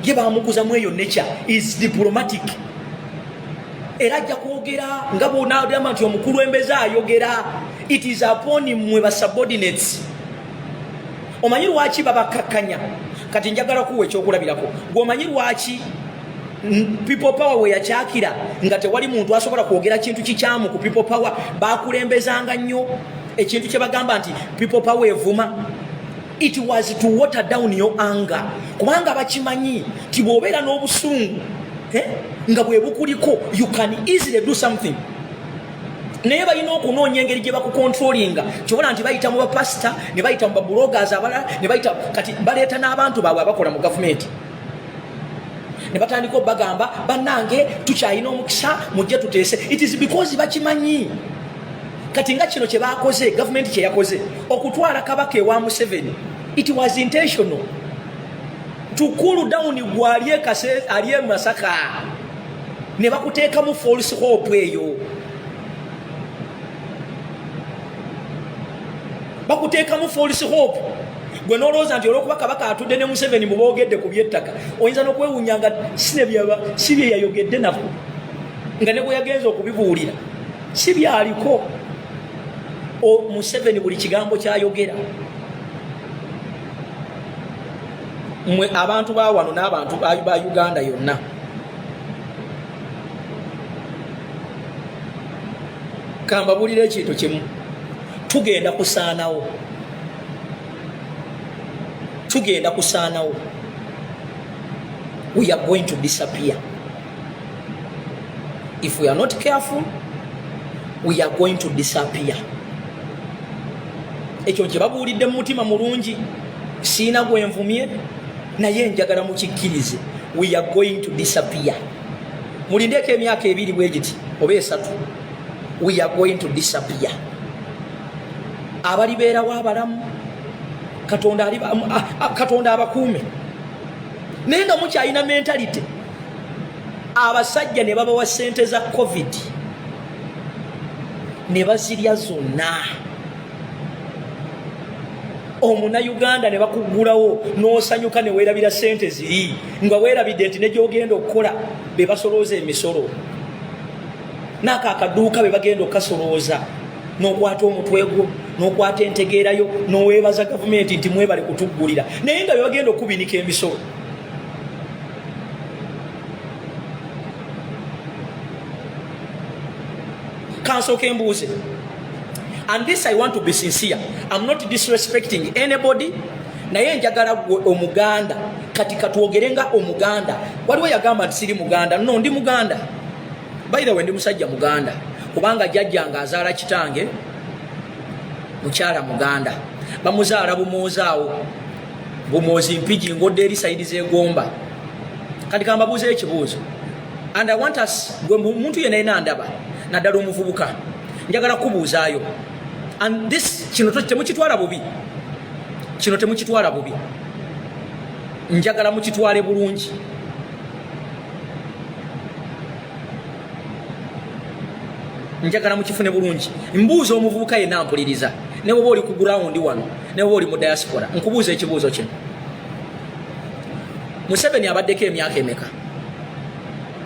Ye bamuguza mu eyo nature is diplomatic. Era ajja kwogera nga bw'onaagamba nti omukulu embeza ayogera. It is upon mmwe ba subordinates. Omanyi lwaki babakakkanya? Kati njagala kuwa ekyokulabirako. Gw'omanyi lwaki people power we yakyakira nga tewali muntu asobola kwogera kintu kikyamu ku people power bakulembezanga nnyo ekintu kye bagamba nti people power evuma. It was to water down your anger. Kubanga bakimanyi ti bw'obeera n'obusungu nga bwe bukuliko you can easily do something. Naye balina okunoonya engeri gye bakukontrolinga. Kyobola nti bayita mu bapasita ne bayita mu babloggers abalala ne bayita kati baleeta n'abantu baabwe abakola mu gavumenti. Ne batandika obbagamba bannange tukyalina omukisa mujje tuteese. It is because bakimanyi. Kati nga kino kye baakoze gavumenti kye yakoze okutwala Kabaka ewa Museveni. It was intentional. To cool down gwali ekase ali e Masaka. Ne bakuteekamu false hope eyo. Bakuteekamu false hope. Gwe nolowooza nti olw'okuba Kabaka atudde ne Museveni mu boogedde ku by'ettaka oyinza n'okwewuunya nga si bye yayogedde nabo nga ne bwe yagenza okubibuulira si byaliko. Museveni buli kigambo kyayogera. Mwe abantu ba wano n'abantu ba Uganda yonna kamba bulira ekintu kimu. tugenda kusaanawo. We are going to disappear. If we are not careful, we are going to disappear. Ekyo kyebabuulidde mu mutima mulungi, siina gwenvumye, naye njagala mukikkirize. We are going to disappear. Mulindeko emyaka 2 bwe giti oba 3. We are going to disappear. Abalibeerawo abalamu Katonda abakuume. Naye nga mukyalina mentality. Abasajja ne babawa ssente za COVID ne bazirya zonna. Omuna Uganda ne bakugulawo n'osanyuka ne weerabira ssente ziri nga weerabidde nti ne gy'ogenda okukola be basolooza emisolo. N'ako akaduuka be bagenda okukasolooza n'okwata omutwe gwo n'okwata entegeerayo n'oweebaza gavumenti nti mwebale kutuggulira naye nga be bagenda okubinika emisolo. Council Kembuze. And this I want to be sincere. I'm not disrespecting anybody. Naye njagala omuganda katika tuogerenga omuganda. Waliwo yagamba nti siri muganda. No, ndi muganda. By the way, ndi musajja muganda. Kubanga jjajjanga azaala kitange mukyala muganda. Bamuzaala bumozaawo. Bumozi mpigi ngodde eri saidi z'egomba. Kati kambabuuza ekibuuzo. And I want us, gwe muntu yenna andaba naddala omuvubuka, njagala kubuuzaayo. And this kino temukitwala bubi. Kino temukitwala bubi. Njagala mukitwale bulungi. Njagala mukifune bulungi. Mbuuza omuvubuka yenna ampuliriza. Ne bw'oba oli ku ground wano, ne bw'oba oli mu diaspora. Nkubuuza ekibuuzo kino. Museveni abaddeko emyaka emeka?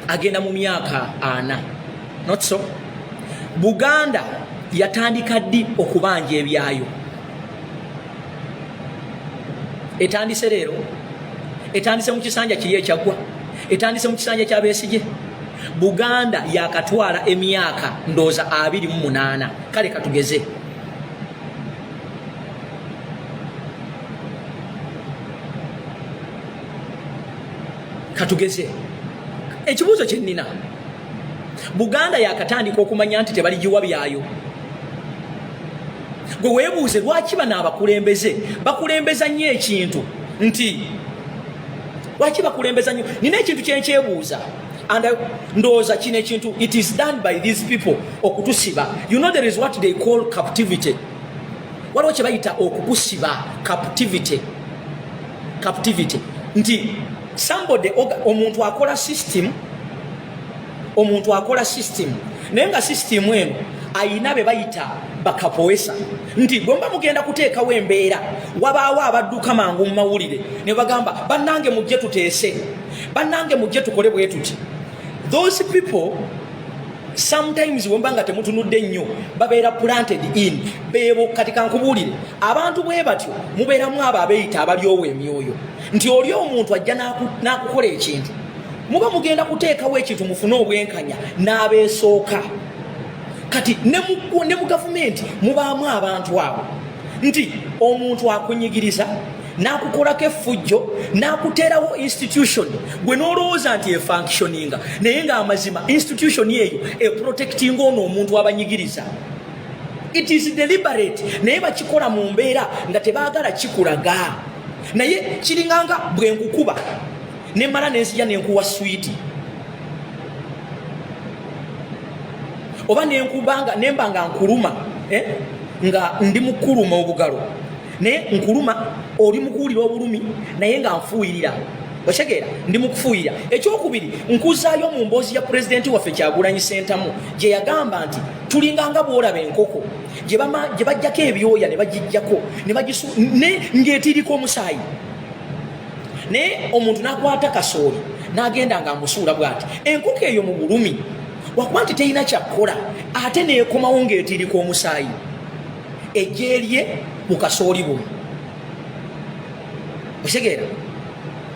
Agenda mu myaka 4. Not so. Buganda yatandika ddi okubanja ebyayo? Etandise leero? Etandise mu kisanja kiri ekyagwa? Etandise mu kisanja kya Besigye? Buganda yakatwala emyaka ndooza 28. Kale katugeze. Katugeze. Ekibuuzo kye nnina. Buganda yakatandika okumanya nti tebaligiwa byayo. Gwe weebuuze lwaki bano abakulembeze bakulembeza nnyo ekintu nti lwaki bakulembeza nnyo? Nina ekintu kyenkyebuuza. And ndowooza kino ekintu it is done by these people okutusiba. You know there is what they call captivity. Waliwo kye bayita okukusiba captivity. Captivity. Nti somebody omuntu akola system. Omuntu akola system. Naye nga system eno ayina be bayita bakapoesa. Nti bwemba mugenda kuteekawo embeera wabaawo abadduka mangu mu mawulire ne bagamba bannange mujje tuteese, bannange mujje tukole bwe tuti. Those people sometimes wemba nga temutunudde nnyo babeera planted in beebo. Katika nkubuulire abantu bwe batyo mubeeramu abo abeeyita abalyowo emyoyo nti oli omuntu ajja n'akukola ekintu muba mugenda kuteekawo ekintu mufune obwenkanya n'abeesooka. Kati ne mu gavumenti mubaamu abantu abo nti omuntu akunyigiriza n'akukolako effujjo n'akuteerawo institution gwe n'olowooza nti efunctioninga naye ng'amazima institution eyo eprotectinga ono omuntu abanyigiriza. It is deliberate naye bakikola mu mbeera nga tebaagala kikulaga. Naye kiringanga bwe nkukuba ne mala nenzija nenkuwa sweet oba nenkubanga nembanga nkuluma nga ndi mukuluma obugalo ne nkuluma oli mukuulira obulumi naye nga nfuuyirira okitegera ndi mukufuuyira. Ekyokubiri nkuzaayo mu mboozi ya pulezidenti waffe Kyagulanyi Ssentamu gye yagamba nti tulinganga bw'olaba enkoko gye bajjako ebyoya ne bagijjako ne bagisu ng'etiriko omusaayi. Naye omuntu n'akwata kasooli n'agenda ng'amusuula bw'ati. Enkoko eyo mu bulumi wakuba nti terina kyakkola ate neekomawo ng'etiriko omusaayi ejje lye mu kasooli buno. Okitegera?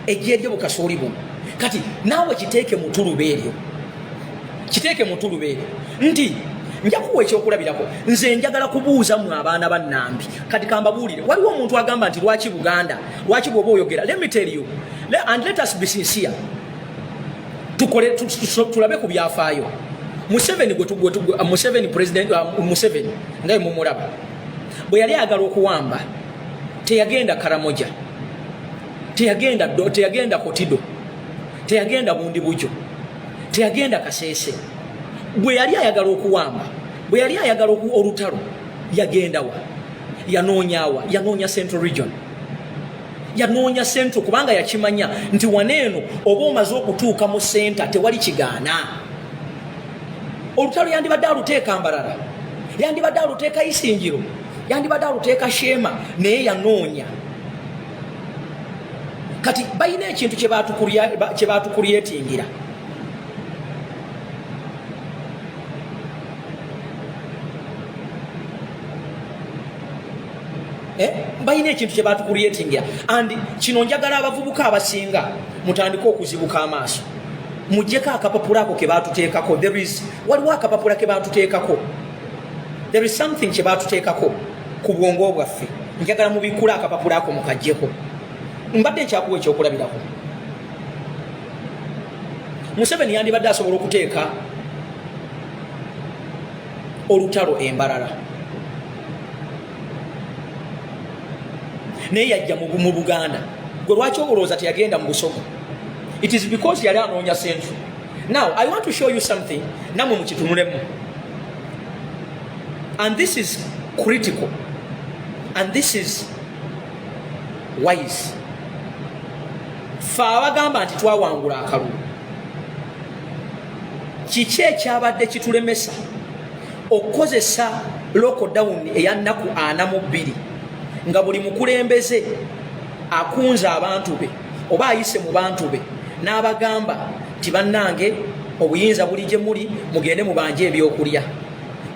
Ejje lye mu kasooli buno. Kati naawe kiteeke mu tuluba eryo, kiteeke mu tuluba eryo nti nja kuwa ekyokulabirako nze njagala kubuuza mu abaana ba Nambi kati kambabuulire waliwo omuntu agamba nti lwaki Buganda lwaki bw'oba oyogera let me tell you and let us be sincere tukole tulabe ku byafaayo Museveni president Museveni ngaye mumulaba bwe yali agala okuwamba teyagenda Karamoja teyagenda Kotido teyagenda Bundi Bujo teyagenda Kasese bwe yali ayagala okuwamba bwe yali ayagala olutalo yagenda wa yanoonya Central Region yanoonya Central kubanga yakimanya nti waneeno oba omaze okutuuka mu center tewali kigaana olutalo yandibadde aluteeka Mbarara yandibadde aluteeka Isingiro yandibadde aluteeka Shema naye yanoonya kati bayina ekintu kye baatukuryetingira bayina ekintu kye baatukuryetingira and kino njagala abavubuka abasinga mutandika okuzibuka amaaso mujjeko akapapula ako ke baatuteekako waliwo akapapula ke baatuteekako there is something kye baatuteekako ku bwongo bwaffe njagala mubikula akapapula ako mukajjeko mbadde nkyakuwa ekyokulabirako Museveni yandibadde asobola okuteeka olutalo Mbarara naye yajja mu Buganda gwe lwaki obolooza teyagenda mu Busoga it is because yali anoonya Central. Now I want to show you something namwe mukitunulemu and this is critical and this is wise. Fe abagamba nti twawangula akalulu kiki ekyabadde kitulemesa okukozesa lockdown eyannaku 42 nga buli mukulembeze akunza abantu be oba ayise mu bantu be n'abagamba nti bannange obuyinza buli gye muli mugende mubanje ebyokulya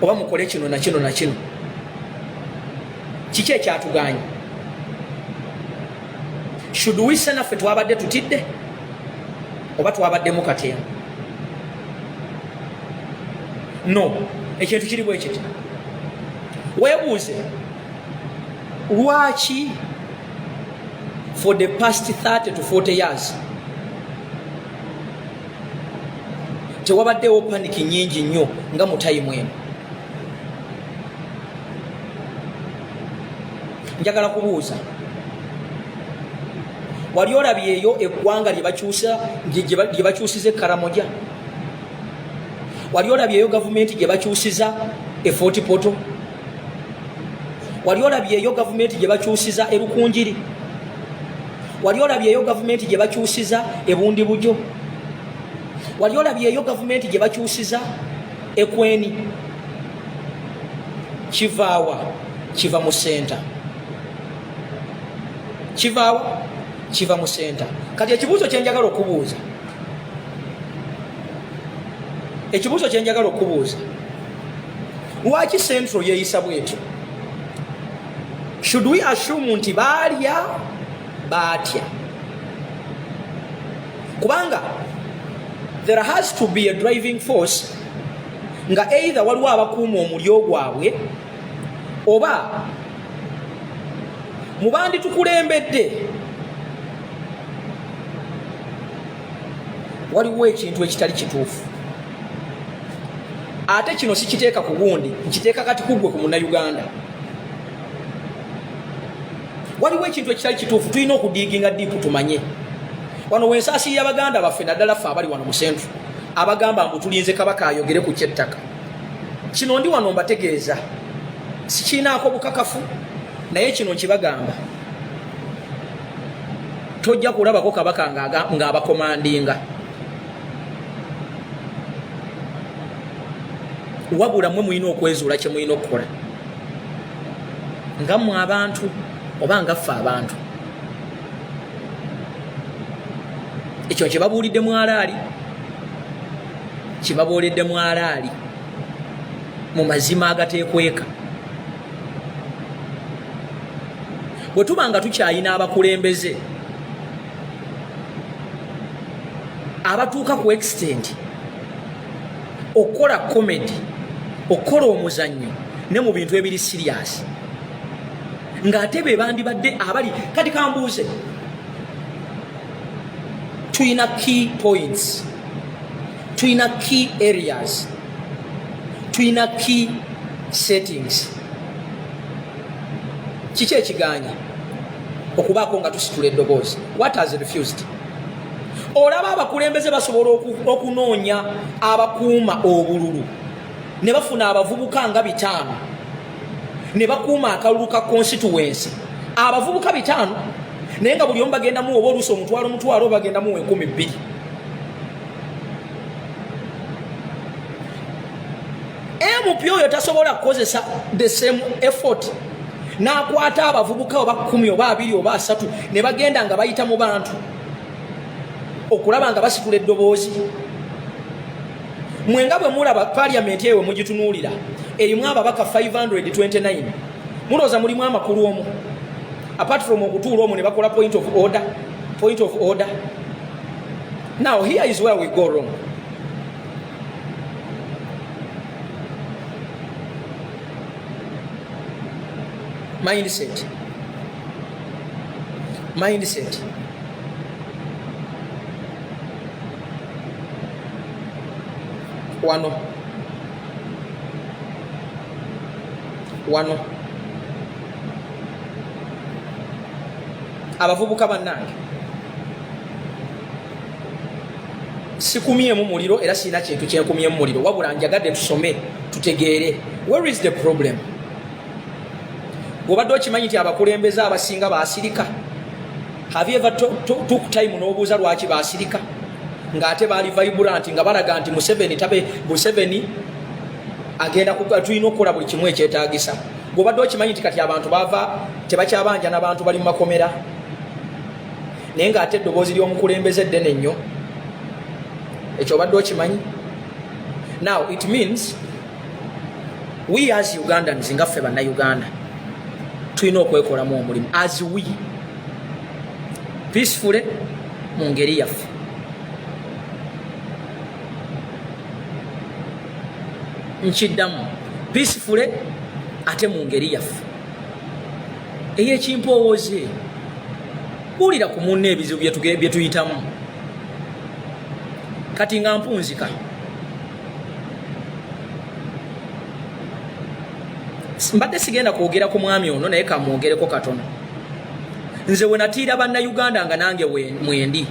oba mukole kino na kino na kino kiki ekyatuganya should we send naffe twabadde tutidde oba twabaddemu katya no ekintu kiri bwe kiti weebuuze lwaki for the past 30 to 40 years tewabaddewo paniki nyingi nnyo nga mu time eno njagala kubuuza wali olabyeyo eggwanga lye bakyusiza Karamoja wali olabyeyo gavumenti gye bakyusiza Fort Portal wali olabyeyo gavumenti gye bakyusiza Rukunjiri wali olabyeyo gavumenti gye bakyusiza Bundi Bujo wali olabyeyo gavumenti gye bakyusiza Ekweni kivaawa kiva mu center kivaawa kiva mu center kati ekibuuzo kyenjagala okubuuza lwaki Central yeeyisa bwetyo should we assume nti baalya baatya kubanga there has to be a driving force nga either waliwo abakuuma omulyo gwabwe oba mubandi tukulembedde waliwo ekintu ekitali kituufu ate kino sikiteeka ku gundi nkiteeka kati kugwe ku Munnayuganda waliwo ekintu ekitali kituufu tulina okudiiginga diipu tumanye wano wensaasi y'Abaganda baffe naddala ffe abali wano mu Central abagamba mbu tulinze Kabaka ayogere ku kyettaka kino ndi wano mbategeeza sikiinaako bukakafu naye kino nkibagamba tojja kulabako Kabaka ng'abakomandinga wabula mmwe mulina okwezuula kye mulina okukola nga mmwe abantu oba nga ffe abantu ekyo kibabuulidde mwalaali mu mazima agateekweka bwe tuba nga tukyayina abakulembeze abatuuka ku extent okukola comedy okukola omuzannyo ne mu bintu ebiri serious ng'ate be bandibadde abali kati kambuuze tuyina key points tuyina key areas tuyina key settings kiki ekiganya okubaako nga tusitula eddoboozi what has refused olaba abakulembeze basobola okunoonya abakuuma obululu ne bafuna abavubuka nga 5 ne bakuuma akalulu ka constituency abavubuka 5 naye nga buli omu bagendamu oba oluusi omutwalo bagendamu 12,000 MP oyo tasobola kukozesa the same effort n'akwata abavubuka oba 10 oba 2 oba 3 ne bagenda nga bayita mu bantu okulaba nga basitula eddoboozi mwenga bwe mulaba parliament ewe mugitunuulira erimu ababaka 529 mulooza mulimu amakulu omu apart from okutuula omu ne bakola point of order. Now here is where we go wrong. Mindset. Wano abavubuka bannange sikumyemu muliro era sina kintu kyenkumyemu muliro wabula njagadde tusome tutegeere where is the problem. Gobadde okimanyi nti abakulembeze abasinga baasirika? Have you ever took time n'obuuza lwaki baasirika ng'ate baali vibrant nga balaga nti Museveni agenda tulina okukola buli kimu ekyetaagisa? Gobadde okimanyi nti kati abantu bava tebakyabanja n'abantu bali mu makomera naye ng'ate eddoboozi ly'omukulembeze ddene nnyo? Ekyo obadde okimanyi? Now it means we as Ugandans nga ffe bannayuganda tulina okwekolamu omulimu as we peacefully mu ngeri yaffe. Nkiddamu peacefully ate mu ngeri yaffe ey'ekimpowooze. Buulira ku munno ebizibu bye tuyitamu kati nga mpunzika. Mbadde sigenda kwogera ku mwami ono naye kamwongereko katono. Nze we natiira bannayuganda nga nange mwendi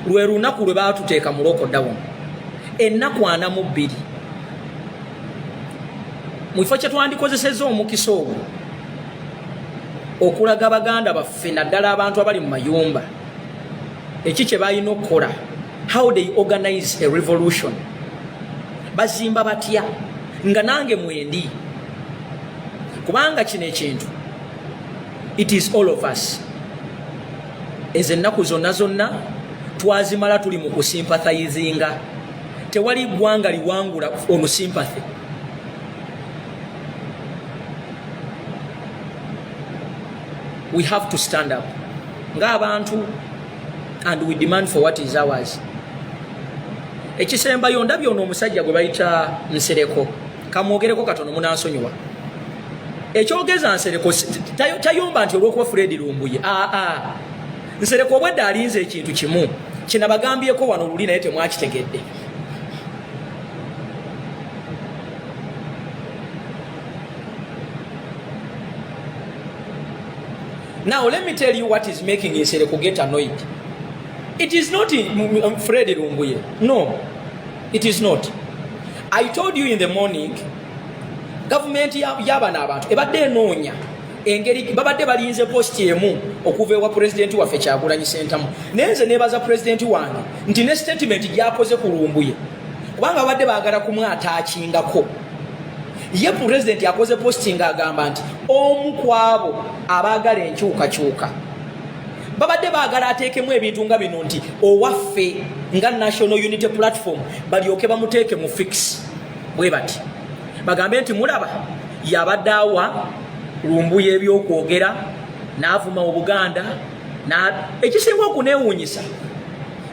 lwe lunaku lwe baatuteeka mu lockdown ennaku 42 mu kifo kye twandikozesezza omukisa ogwo okulaga baganda baffe naddala abantu abali mu mayumba eki kye balina okukola, how they organize a revolution, bazimba batya nga nange mwendi, kubanga kino ekintu it is all of us. Ezo ennaku zonna twazimala tuli mu kusympathizinga, tewali ggwanga liwangula ono sympathy. We have to stand up ng'abantu and we demand for what is ours. Ekisembayo ndabye ono omusajja gwe bayita Nsereko, kamwogereko katono munansonyiwa. Ekyogeza Nsereko tayomba nti olw'okuba Fred Lumbuye. Nsereko obwedde alinze ekintu kimu kinabagambyeko wano luli naye temwakitegedde. Now let me tell you what is making Nsereko get annoyed. It is not Fred Lumbuye. No, it is not. I told you in the morning, government yabana abantu ebadde enoonya engeri babadde balinze post emu okuva ewa president waffe Kyagulanyi Ssentamu. Nenze nebaza president wange nti ne statement gyakoze ku Lumbuye kubanga babadde baagala kumwataakingako. Ye president yakoze posting agamba nti omu kwabo abaagala enkyukakyuka babadde baagala ateekemu ebintu nga bino nti owaffe nga National Unity Platform balyoke bamuteeke mu fix bwe bati bagambe nti mulaba yabadde awa Lumbuye ebyokwogera n'avuma Obuganda ekisinga okuneewuunyisa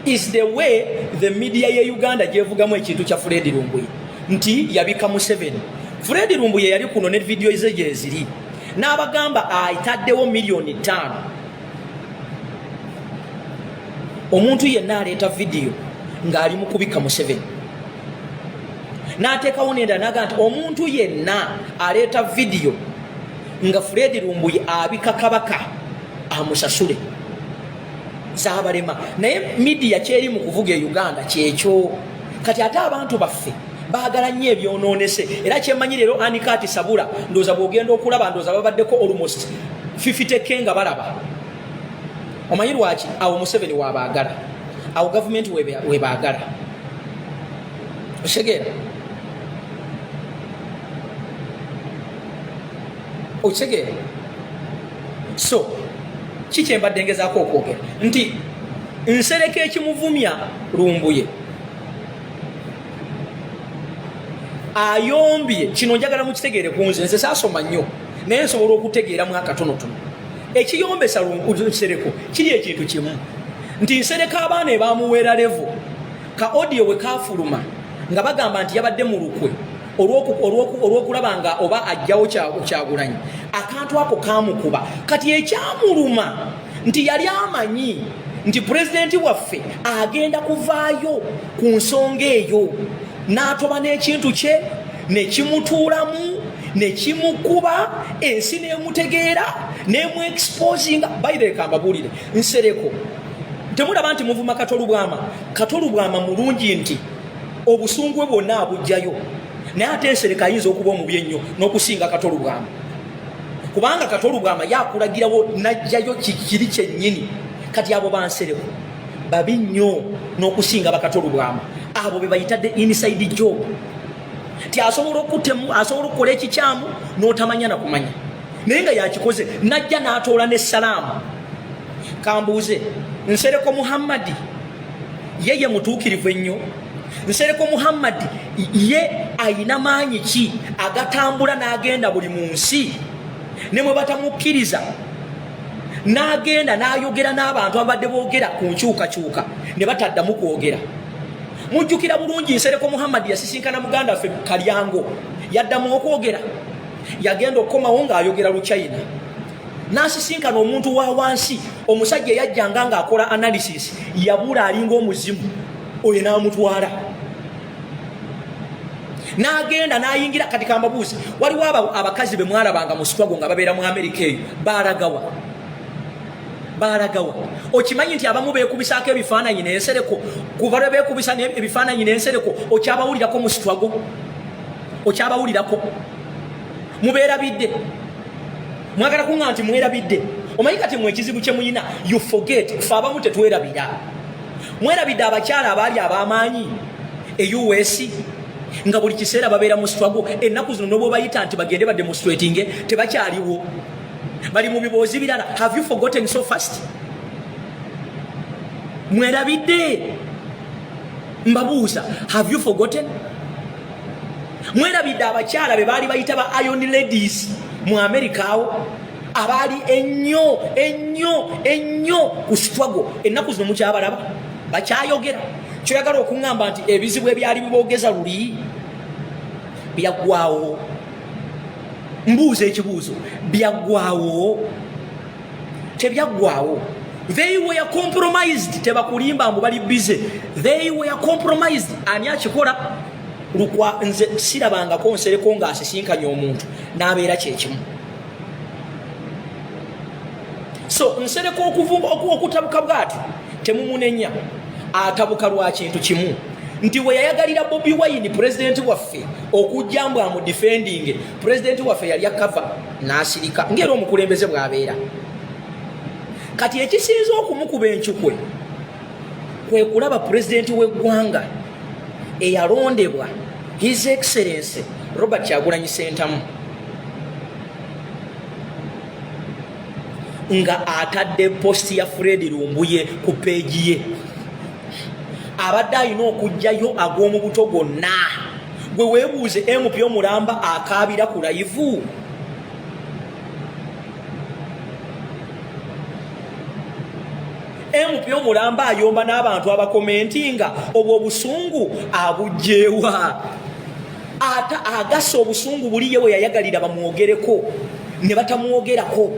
is the way the media ye Uganda gyevugamu ekintu kya Fred Lumbuye nti yabika Museveni. Fred Lumbuye yali kuno ne video ze gyeziri n'abagamba ayitaddewo $5,000,000. Omuntu yenna aleeta video ng'ali mu kubika Museveni. N'ateekawo n'enda n'aga nti omuntu yenna aleeta video nga Fred Lumbuye abika Kabaka amusasule. Zaabalema naye media kyeri mu kuvuga e Uganda kyekyo. Kati ate abantu baffe baagala nnyo ebyonoonese era kyemmanyi leero Anikati Sabula ndooza bw'ogenda okulaba ndooza babaddeko almost 50K nga balaba. Omanyi lwaki? Awo Museveni waabaagala, awo gavumenti webaagala. Okitegera? Okitegera? So kiki mbadde ngezaako okwogera nti nsereka ekimuvumya Lumbuye ayombye kino njagala mukitegeere ku nze saasoma nnyo naye nsobola okutegeeramu akatonotono. Ekiyombesa Nsereko kiri ekintu kimu nti Nsereko abaana ebaamuweera levo ka audio we kaafuluma nga bagamba nti yabadde mu lukwe olw'okulaba nga oba ajjawo Kyagulanyi akantu ako kaamukuba. Kati ekyamuluma nti yali amanyi nti pulezidenti waffe agenda kuvaayo ku nsonga eyo n'atoba n'ekintu kye ne kimutuulamu ne kimukuba ensi n'emutegeera n'emu exposinga. Bayireka mbabuulire Nsereko temulaba nti muvuma Katolubwama mulungi nti obusungu bwonna abujjayo naye ate Nsereko ayinza okuba omubi ennyo n'okusinga Katolubwama kubanga Katolubwama yakulagirawo n'ajjayo kikiri kyennyini. Kati abo ba Nsereko babi nnyo n'okusinga Bakatolubwama. Abo be bayita the inside job. Ti asobola okukola ekikyamu n'otamanya na kumanya naye nga yakikoze najja n'atoola n'essalaamu. Kambuuze Nsereko Muhammadi ye mutuukirivu ennyo. Nsereko Muhammadi ye ayina maanyi ki agatambula n'agenda buli mu nsi ne mwe batamukkiriza n'agenda n'ayogera n'abantu abadde boogera ku nkyukakyuka ne bataddamu kwogera. Mujjukira bulungi Nsereko Muhammadi yasisinkana muganda waffe Kalyango yaddamu okwogera. Yagenda okukomawo ng'ayogera Luchina n'asisinkana omuntu wa wansi omusajja yajjanga ng'akola analysis yabula alinga omuzimu oyo n'amutwala n'agenda n'ayingira. Kati kambabuuzi waliwo abakazi be mwalabanga mu struggle nga babeera mu America eyo balagawa. Okimanyi nti abamu beekubisaako ebifaananyi n'Ensereko kuva lwe beekubisa ebifaananyi n'Ensereko okyabawulirako mu struggle, okyabawulirako mubeerabidde mwagala kuŋŋa nti mwerabidde. Omanyi kati mwe ekizibu kye muyina you forget fe abamu tetwerabira. Mwerabidde abakyala abaali ab'amaanyi e US nga buli kiseera babeera mu struggle. Ennaku zino n'obwo bayita nti bagende bademonstratinge tebakyaliwo, bali mu biboozi birala. Have you forgotten so fast? Mwerabidde mbabuuza, have you forgotten? Mwerabidde abakyala be baali bayita ba Iron Ladies mu America awo abaali ennyo ku struggle. Ennaku zino mukyabalaba bakyayogera. Kyoyagala okuŋŋamba nti ebizibu ebyali biboogeza luli byaggwawo. Mbuuza ekibuuzo, byaggwawo? Tebyaggwawo. They were compromised. Tebakulimba mbu bali busy. They were compromised. Ani akikola? Lukwa nze sirabangako Nsereko ng'asisinkanya omuntu n'abeera kyekimu. So Nsereko okutabuka bw'ati temumunenya. Atabuka lwa kintu kimu nti we yayagalira Bobi Wine president waffe okujja mbu amudefending. President waffe yali akava n'asirika ng'era omukulembeze bw'abeera. Kati ekisinza okumukuba enkyukwe kwe kulaba president w'eggwanga eyalondebwa His Excellency Robert Kyagulanyi Ssentamu nga atadde posti ya Fred Lumbuye ku peegi ye. Abadde alina okujjayo ag'omu buto gonna. Gwe weebuuze MP Omulamba akaabira ku live. MP omulamba ayomba n'abantu abakomentinga obwo obusungu abujjewa ata agasa obusungu buli yewe yayagalira bamwogereko ne batamwogerako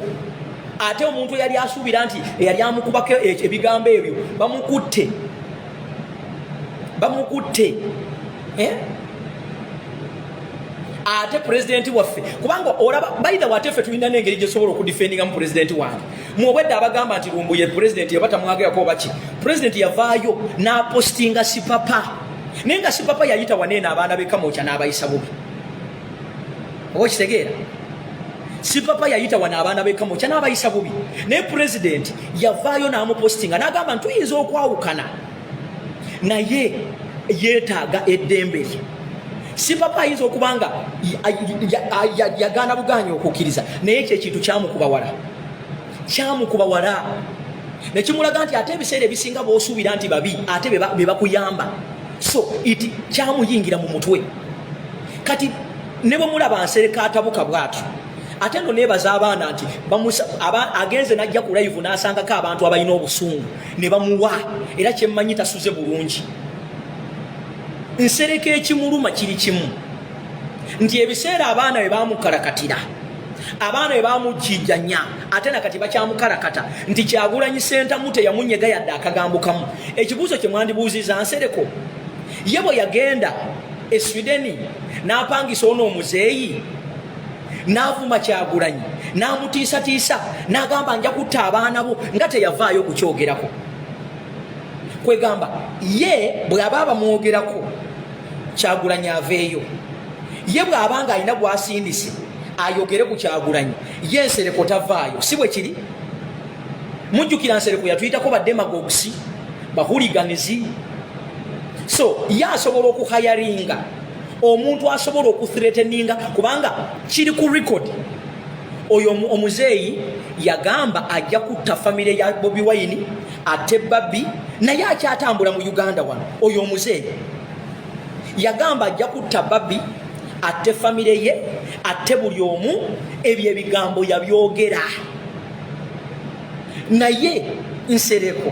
ate omuntu yali asuubira nti yali amukubako ebigambo ebyo bamukutte ate president waffe kubanga olaba baida watefe tulina n'engeri gyesobola okudifendinga mu president wange mwobwedde abagamba nti Lumbuye president yabatamwagerako baki president yavaayo n'apostinga Sipapa naye nga Sipapa yayita waneena abaana b'Kamwokya n'abayisa bubi oba okitegeera Sipapa yayita wana abaana b'Kamwokya n'abayisa bubi naye president yavaayo n'amupostinga n'agamba nti tuyinza okwawukana naye yeetaaga eddembe lye Sipapa ayinza okubanga yagaana bugaanyi okukkiriza naye ekyo ekintu kyamukuba wala nekimulaga nti ate ebiseera ebisinga b'osuubira nti babi ate be bakuyamba so iti kyamuyingira mu mutwe kati ne bwe mulaba nsereka atabuka bw'atyo ate no neebaza abaana nti agenze n'ajja ku live n'asangako abantu abalina obusungu ne bamuwa era kyemmanyi tasuze bulungi nsereka ekimuluma kiri kimu nti ebiseera abaana bwe baamukalakatira abaana bwe baamujjijjanya ate nakati bakyamukalakata nti Kyagulanyi Ssentamu teyamunyega yadde akagambo kamu ekibuuzo kye mwandibuuziza nsereko ye bwe yagenda e Sweden n'apangisa ono omuzeeyi n'avuma Kyagulanyi n'amutiisatiisa n'agamba nja kutta abaana bo nga teyavaayo kukyogerako kwegamba ye bw'aba bamwogerako Kyagulanyi aveeyo ye bw'abanga alina gw'asindise ayogere ku Kyagulanyi ye Nsereko tavaayo si bwe kiri mujjukira Nsereko yatuyitako bademagogusi bahuliganizi so ye asobola okuhayaringa omuntu asobola okuthreateninga kubanga kiri ku record oyo omuzeeyi yagamba ajja kutta famire ya Bobi Wine ate Babbi naye akyatambula mu Uganda wano oyo omuzeeyi yagamba ajja kutta Babbi ate famire ye ate buli omu ebyo ebigambo yabyogera naye Nsereko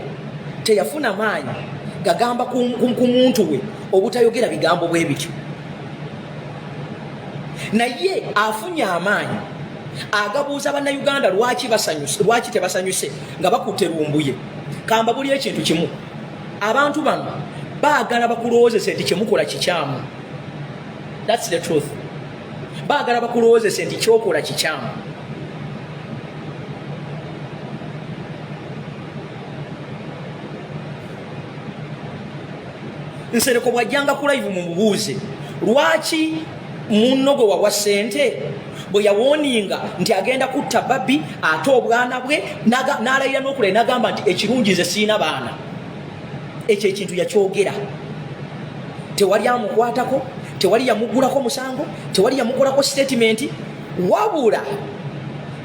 teyafuna maanyi gagamba ku muntu we obutayogera bigambo bwe bityo naye afunye amaanyi agabuuza bannayuganda lwaki tebasanyuse nga bakutte Lumbuye kamba buli ekintu kimu abantu bano baagala bakulowoozesa nti kyemukola kikyamu that's the truth baagala bakulowoozesa nti kyokola kikyamu Nsereko bw'ajjanga ku live mumubuuze lwaki munno gwe wawa ssente bwe yawooninga nti agenda kutta Babbi ate obwana bwe n'alayira n'okulaya n'agamba nti ekirungi nze siina baana ekyo ekintu yakyogera tewali amukwatako tewali yamuggulako musango tewali yamukolako statement wabula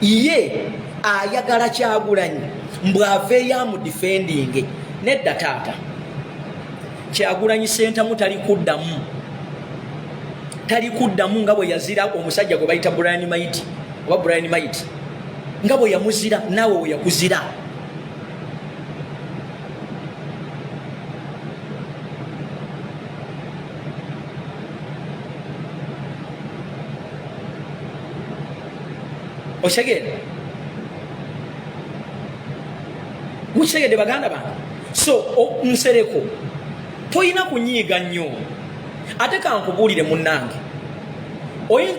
ye ayagala Kyagulanyi mbw'aveeyo amudifendinge nedda taata Kyagulanyi Ssentamu tali kuddamu nga bwe yazira omusajja gwe bayita Brian Might oba Brian Might nga bwe yamuzira naawe we yakuzira okitegedde mukitegedde baganda bange so Nsereko toyina kunyiiga nnyo ate kankubuulire munnange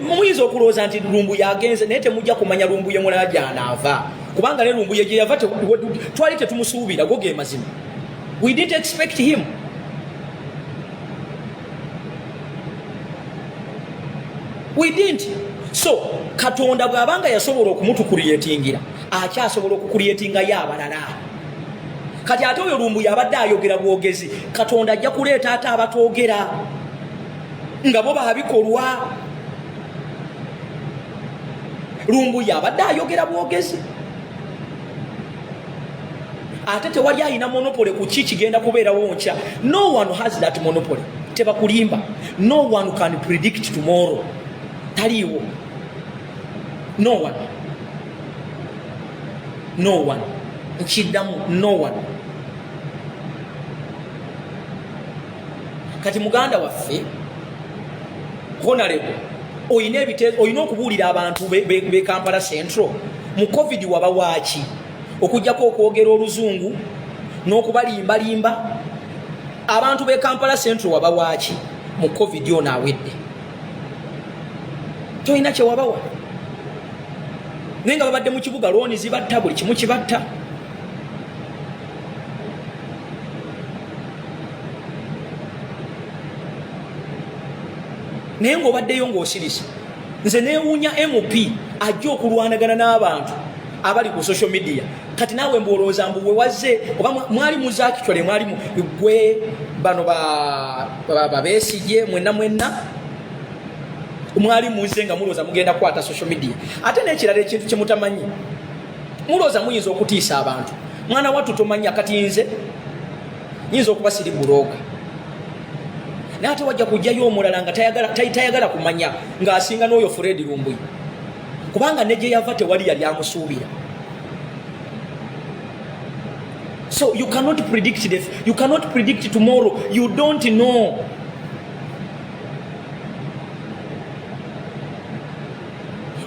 muyinza okulowooza nti Lumbuye agenze naye temujja kumanya Lumbuye mulala gy'anaava kubanga ne Lumbuye gye yava twali tetumusuubira go ge mazima we didn't expect him we didn't so Katonda bw'abanga yasobola okumutukuliyetingira akyasobola okukuliyetingayo abalala kati ate oyo Lumbuye abadde ayogera bwogezi Katonda ajja kuleeta ate abatoogera nga bo baabikolwa Lumbuye abadde ayogera bwogezi ate tewali ayina monopole ku ki kigenda kubeerawo nkya no one has that monopoly tebakulimba no one can predict tomorrow taliiwo no one nkiddamu no one kati muganda waffe honorable oyina okubuulira abantu be Kampala Central mu covid waba waaki okujjako okwogera oluzungu n'okubalimbalimba abantu be Kampala Central waba waaki mu covid ono awedde toyina kye wabawa naye nga babadde mu kibuga looni zibatta buli kimu kibatta naye ng'obaddeyo ng'osirisa nze neewuunya MP ajja okulwanagana n'abantu abali ku social media kati naawe mbolooza mbu we wazze oba mwali muzaakitwale mwali gwe bano Besigye mwenna mwali muze nga mulooza mugenda kukwata social media ate n'ekirala ekintu kye mutamanyi mulooza muyinza okutiisa abantu mwana wattu tomanya kati nze nyinza okuba siri bulooga naye ate wajja kujjayo omulala nga tayagala kumanya ng'asinga n'oyo Fred Lumbuye kubanga ne gye yava tewali yali amusuubira. So you cannot predict you cannot predict tomorrow. You don't know.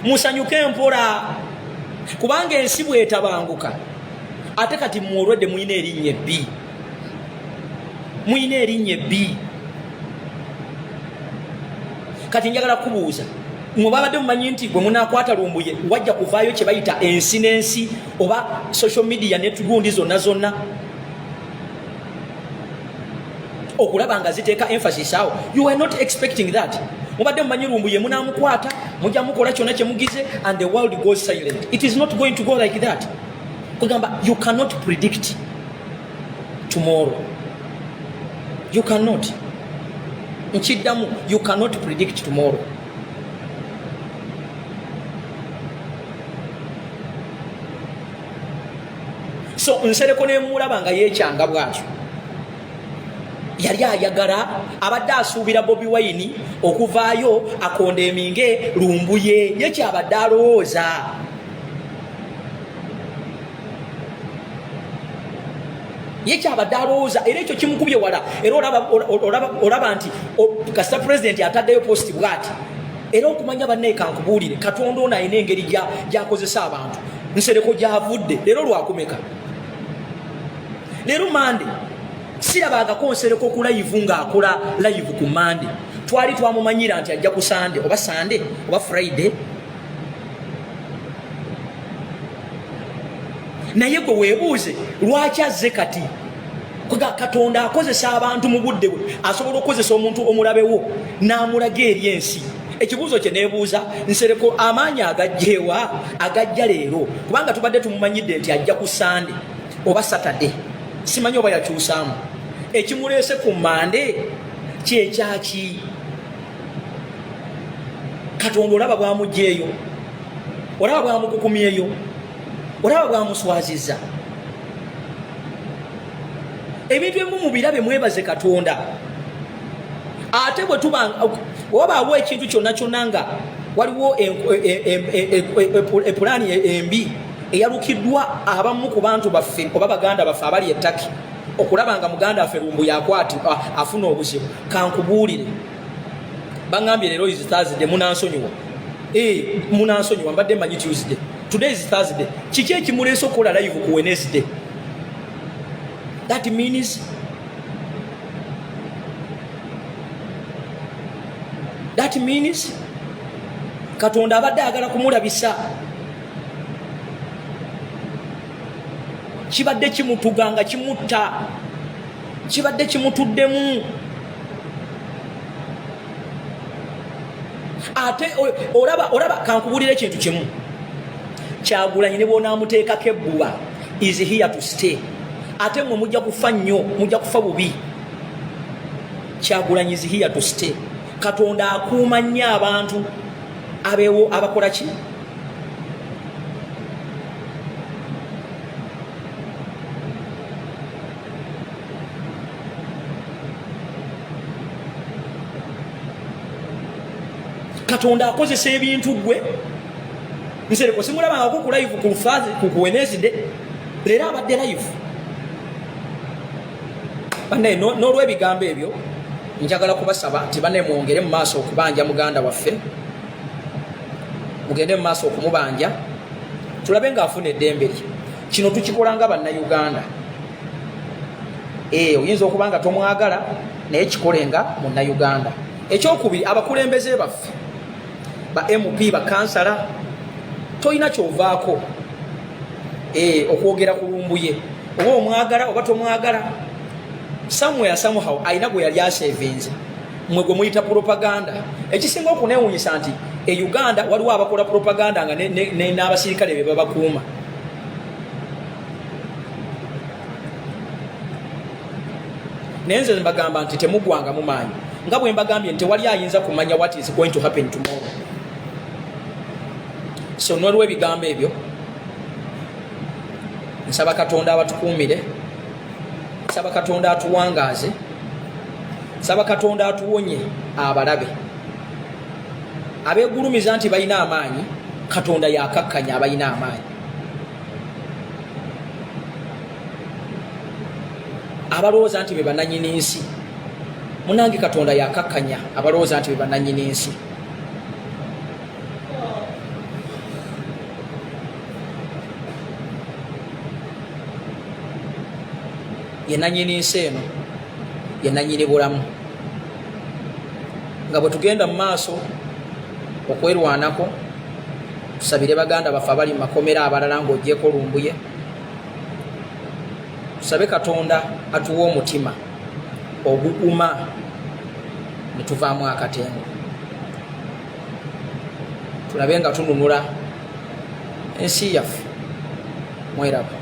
Musanyuke mpora kubanga ensi bw'etabanguka ate kati muolwedde muyina erinnya ebbi kati njagala kubuuza mubabadde mumanyi nti bwe munakwata Lumbuye wajja kuvaayo kye bayita ensi n'ensi oba social media netgundi zonna okulaba nga ziteeka emphasis awo. You are not expecting that. Mubadde mumanyi Lumbuye munamukwata mujja mukola kyonna kye mugize and the world goes silent. It is not going to go like that. Kugamba you cannot predict tomorrow. You cannot. Nchiddamu, you cannot predict tomorrow. So nsereko ne mulaba nga yekyanga bwatyo yali ayagala abadde asuubira Bobi Wine okuvaayo akondeminge Lumbuye yekyabadde alowooza. Yekyabadde alowooza era ekyo kimukubye wala era olaba nti kasita president ataddeyo posti bwati era okumanya banne kankubuulire Katonda ono ayina engeri gy'akozesa abantu nsereko gy'avudde leero lwakumeka leero mande sirabagako nsereko ku live ng'akola live ku mande twali twamumanyira nti ajja ku Sunday oba Sunday oba Friday naye gwe weebuuze lwaki azze kati kuga Katonda akozesa abantu mu budde bwe asobola okukozesa omuntu omulabewo n'amulaga eri ensi. Ekibuuzo kye neebuuza nsereko amaanyi agajja leero kubanga tubadde tumumanyidde nti ajja ku Sunday oba Saturday simanyi oba yakyusaamu ekimuleese ku Mande kyekyaki. Katonda olaba bwamugjeeyo olaba bwamukukumyeyo olaba bwamuswazizza ebintu ebimu mubirabe mwebaze Katonda. Ate bwe wabaawo ekintu kyonna nga waliwo epulaani embi eyalukiddwa abamu ku bantu baffe oba baganda baffe abali ettaki okulaba nga muganda waffe Lumbuye akwatibwa afuna obuzibu. Kankubuulire bangambye leero is Thursday munansonyiwa munansonyiwa mbadde manyi Tuesday. Today is Thursday. Kiki ekimuleese okukola live ku Wednesday? That means Katonda abadde agala kumulabisa kibadde kimutuganga kimutta kibadde kimutuddemu. Ate olaba kankubulira ekintu kimu Kyagulanyi ne bw'onaamuteekako ebbuba is here to stay. Ate mwe mujja kufa nnyo mujja kufa bubi. Kyagulanyi is here to stay. Katonda akuuma nnyo abantu abeewo abakola ki Katonda akozesa ebintu gwe nsereko simulabangako ku live ku Wednesday leero abadde live bannaye n'olw'ebigambo ebyo njagala kubasaba nti bane mwongere mu maaso okubanja muganda waffe, mugende mu maaso okumubanja tulabe ng'afuna eddembe lye. Kino tukikola nga bannayuganda. Oyinza okuba nga tomwagala naye kikole nga munnayuganda. Ekyokubiri, abakulembeze baffe ba MP, bakansala, toyina kyovaako okwogera ku lumbuye, oba omwagala oba tomwagala. Somewhere somehow ayina gwe yali asevinze, mwe gwe muyita propaganda. Ekisinga okunewunyisa nti e Uganda waliwo abakola propaganda nga n'abasirikale be babakuuma. Naye nze mbagamba nti temugwanga mu maanyi, nga bwe mbagambye nti tewali ayinza kumanya what is going to happen tomorrow. So nolwo ebigambo ebyo nsaba Katonda abatukuumire, nsaba Katonda atuwangaaze, nsaba Katonda atuwonye abalabe abeegulumiza nti balina amaanyi. Katonda yakakkanya abalina amaanyi, abalowooza nti be bannannyini nsi. Munange Katonda yakakkanya abalowooza nti be bannannyini nsi. Ye nannyini nsi eno, ye nannyini bulamu. Nga bwe tugenda mu maaso okwerwanako, tusabire baganda baffe abali mu makomera abalala ng'ogyeko lumbuye. Tusabe Katonda atuwa omutima oguguma ne tuvaamu akatengo, tulabe nga tununula ensi yaffe. Mweraba.